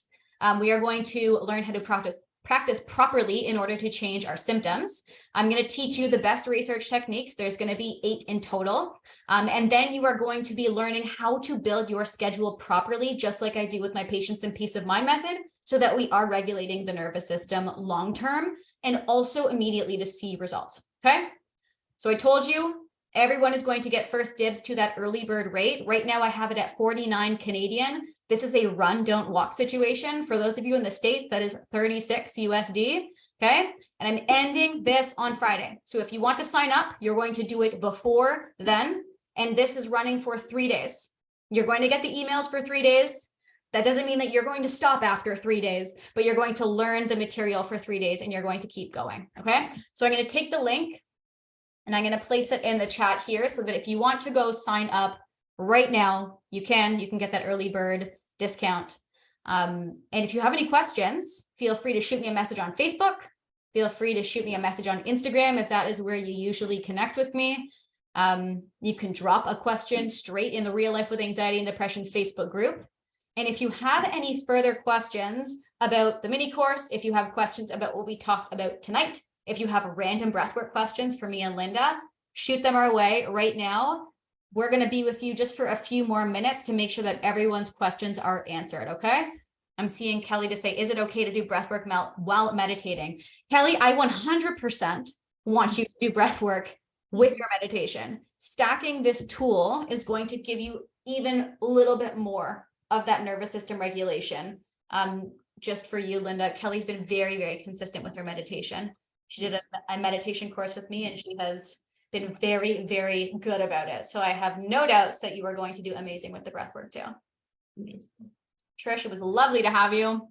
We are going to learn how to practice properly in order to change our symptoms. I'm going to teach you the best research techniques. There's going to be 8 in total. And then you are going to be learning how to build your schedule properly, just like I do with my Patience and Peace of Mind method, so that we are regulating the nervous system long-term and also immediately to see results. Okay. So I told you, everyone is going to get first dibs to that early bird rate. Right now, I have it at 49 Canadian. This is a run, don't walk situation. For those of you in the States, that is 36 USD. Okay. And I'm ending this on Friday. So if you want to sign up, you're going to do it before then. And this is running for 3 days. You're going to get the emails for 3 days. That doesn't mean that you're going to stop after 3 days, but you're going to learn the material for 3 days and you're going to keep going. Okay. So I'm going to take the link and I'm going to place it in the chat here so that if you want to go sign up right now, you can get that early bird discount. And if you have any questions, feel free to shoot me a message on Facebook. Feel free to shoot me a message on Instagram if that is where you usually connect with me. You can drop a question straight in the Real Life with Anxiety and Depression Facebook group. And if you have any further questions about the mini course, if you have questions about what we talked about tonight, if you have random breathwork questions for me and Linda, shoot them our way right now. We're going to be with you just for a few more minutes to make sure that everyone's questions are answered. Okay. I'm seeing Kelly to say, is it okay to do breathwork while meditating? Kelly, I 100% want you to do breathwork with your meditation. Stacking this tool is going to give you even a little bit more of that nervous system regulation. Just for you, Linda, Kelly's been very, very consistent with her meditation. She did a meditation course with me and she has been very, very good about it. So I have no doubts that you are going to do amazing with the breathwork too. Amazing. Trish, it was lovely to have you.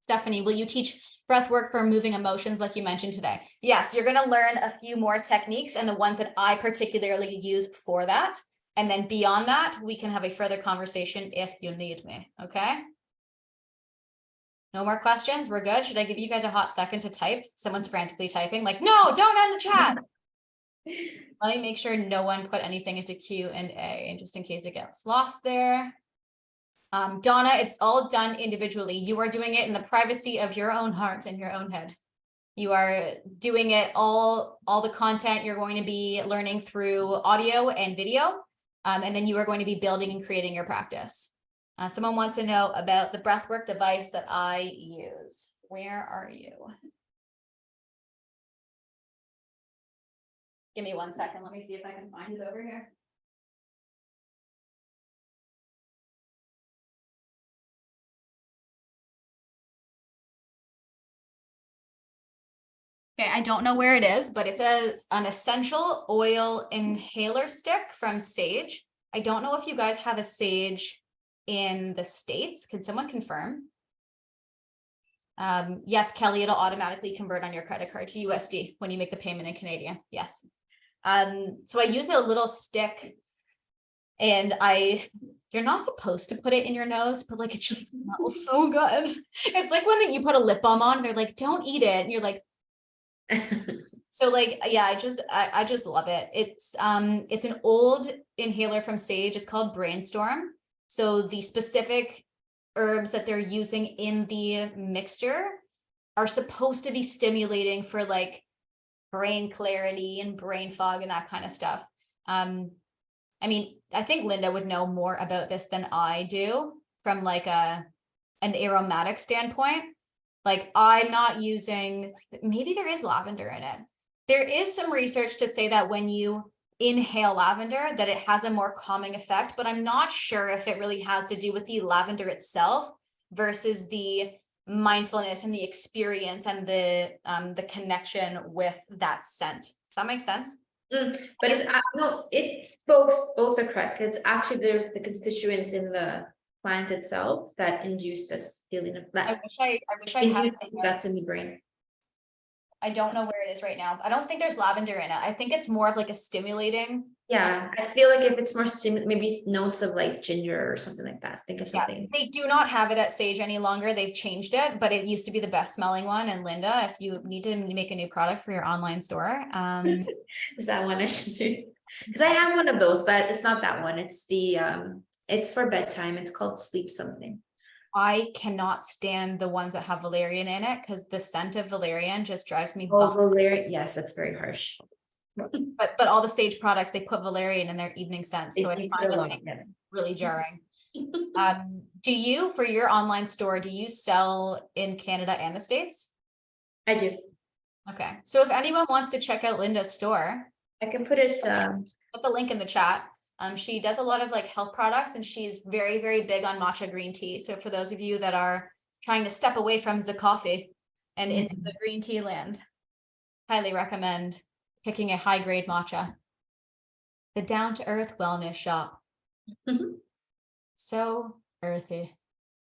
Stephanie, will you teach breathwork for moving emotions like you mentioned today? Yes, you're going to learn a few more techniques and the ones that I particularly use for that. And then beyond that, we can have a further conversation if you need me. Okay. No more questions? We're good. Should I give you guys a hot second to type? Someone's frantically typing like, no, don't end the chat. Let me make sure no one put anything into Q&A, and just in case it gets lost there. Donna, it's all done individually. You are doing it in the privacy of your own heart and your own head. You are doing it all the content you're going to be learning through audio and video. And then you are going to be building and creating your practice. Someone wants to know about the breathwork device that I use. Where are you? Give me 1 second. Let me see if I can find it over here. Okay, I don't know where it is, but it's an essential oil inhaler stick from Sage. I don't know if you guys have a Sage in the States. Can someone confirm? Yes, Kelly, it'll automatically convert on your credit card to USD when you make the payment in Canadian. Yes. So I use a little stick, and you're not supposed to put it in your nose, but like it just smells so good. It's like when you put a lip balm on, they're like, don't eat it. And you're like, so like, yeah, I just love it. It's an old inhaler from Sage. It's called Brainstorm. So the specific herbs that they're using in the mixture are supposed to be stimulating for like brain clarity and brain fog and that kind of stuff. I mean, I think Linda would know more about this than I do from like an aromatic standpoint. Like I'm not using, maybe there is lavender in it. There is some research to say that when you inhale lavender, that it has a more calming effect, but I'm not sure if it really has to do with the lavender itself versus the mindfulness and the experience and the connection with that scent. Does that make sense? But it's no, it both are correct. It's actually there's the constituents in the plant itself that induce this feeling of that. I wish I had. That's in the brain. I don't know where it is right now. I don't think there's lavender in it. I think it's more of like a stimulating. Yeah, I feel like if it's more maybe notes of like ginger or something like that. Think of something. Yeah, they do not have it at Sage any longer. They've changed it, but it used to be the best smelling one. And Linda, if you need to make a new product for your online store, is that one I should do? Because I have one of those, but it's not that one. It's the it's for bedtime. It's called Sleep Something. I cannot stand the ones that have valerian in it because the scent of valerian just drives me. Oh, valerian. Yes, that's very harsh. But all the Sage products, they put valerian in their evening scents. So I find it like really jarring. Do you, for your online store, do you sell in Canada and the States? I do. Okay. So if anyone wants to check out Linda's store, I can put it put the link in the chat. She does a lot of like health products, and she's very, very big on matcha green tea. So for those of you that are trying to step away from the coffee and into the green tea land, highly recommend picking a high grade matcha. The Down to Earth Wellness Shop. So earthy.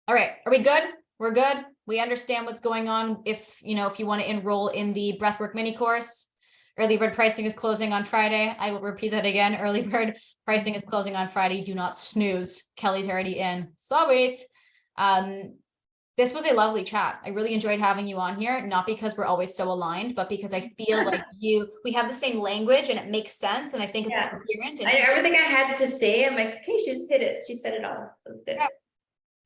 All right. Are we good? We're good. We understand what's going on. If you want to enroll in the Breathwork mini course, early bird pricing is closing on Friday. I will repeat that again. Early bird pricing is closing on Friday. Do not snooze. Kelly's already in. So wait. This was a lovely chat. I really enjoyed having you on here, not because we're always so aligned, but because I feel like we have the same language and it makes sense. And I think it's coherent. And everything I had to say, I'm like, okay, she's hit it. She said it all. So it's good. Yeah.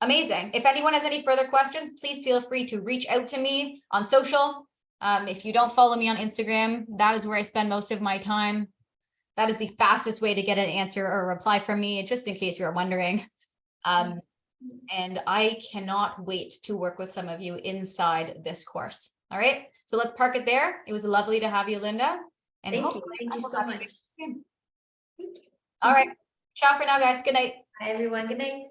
Amazing. If anyone has any further questions, please feel free to reach out to me on social. If you don't follow me on Instagram, that is where I spend most of my time. That is the fastest way to get an answer or a reply from me, just in case you're wondering. And I cannot wait to work with some of you inside this course. All right. So let's park it there. It was lovely to have you, Linda. And thank you so much. All right. Ciao for now, guys. Good night. Hi, everyone. Good night.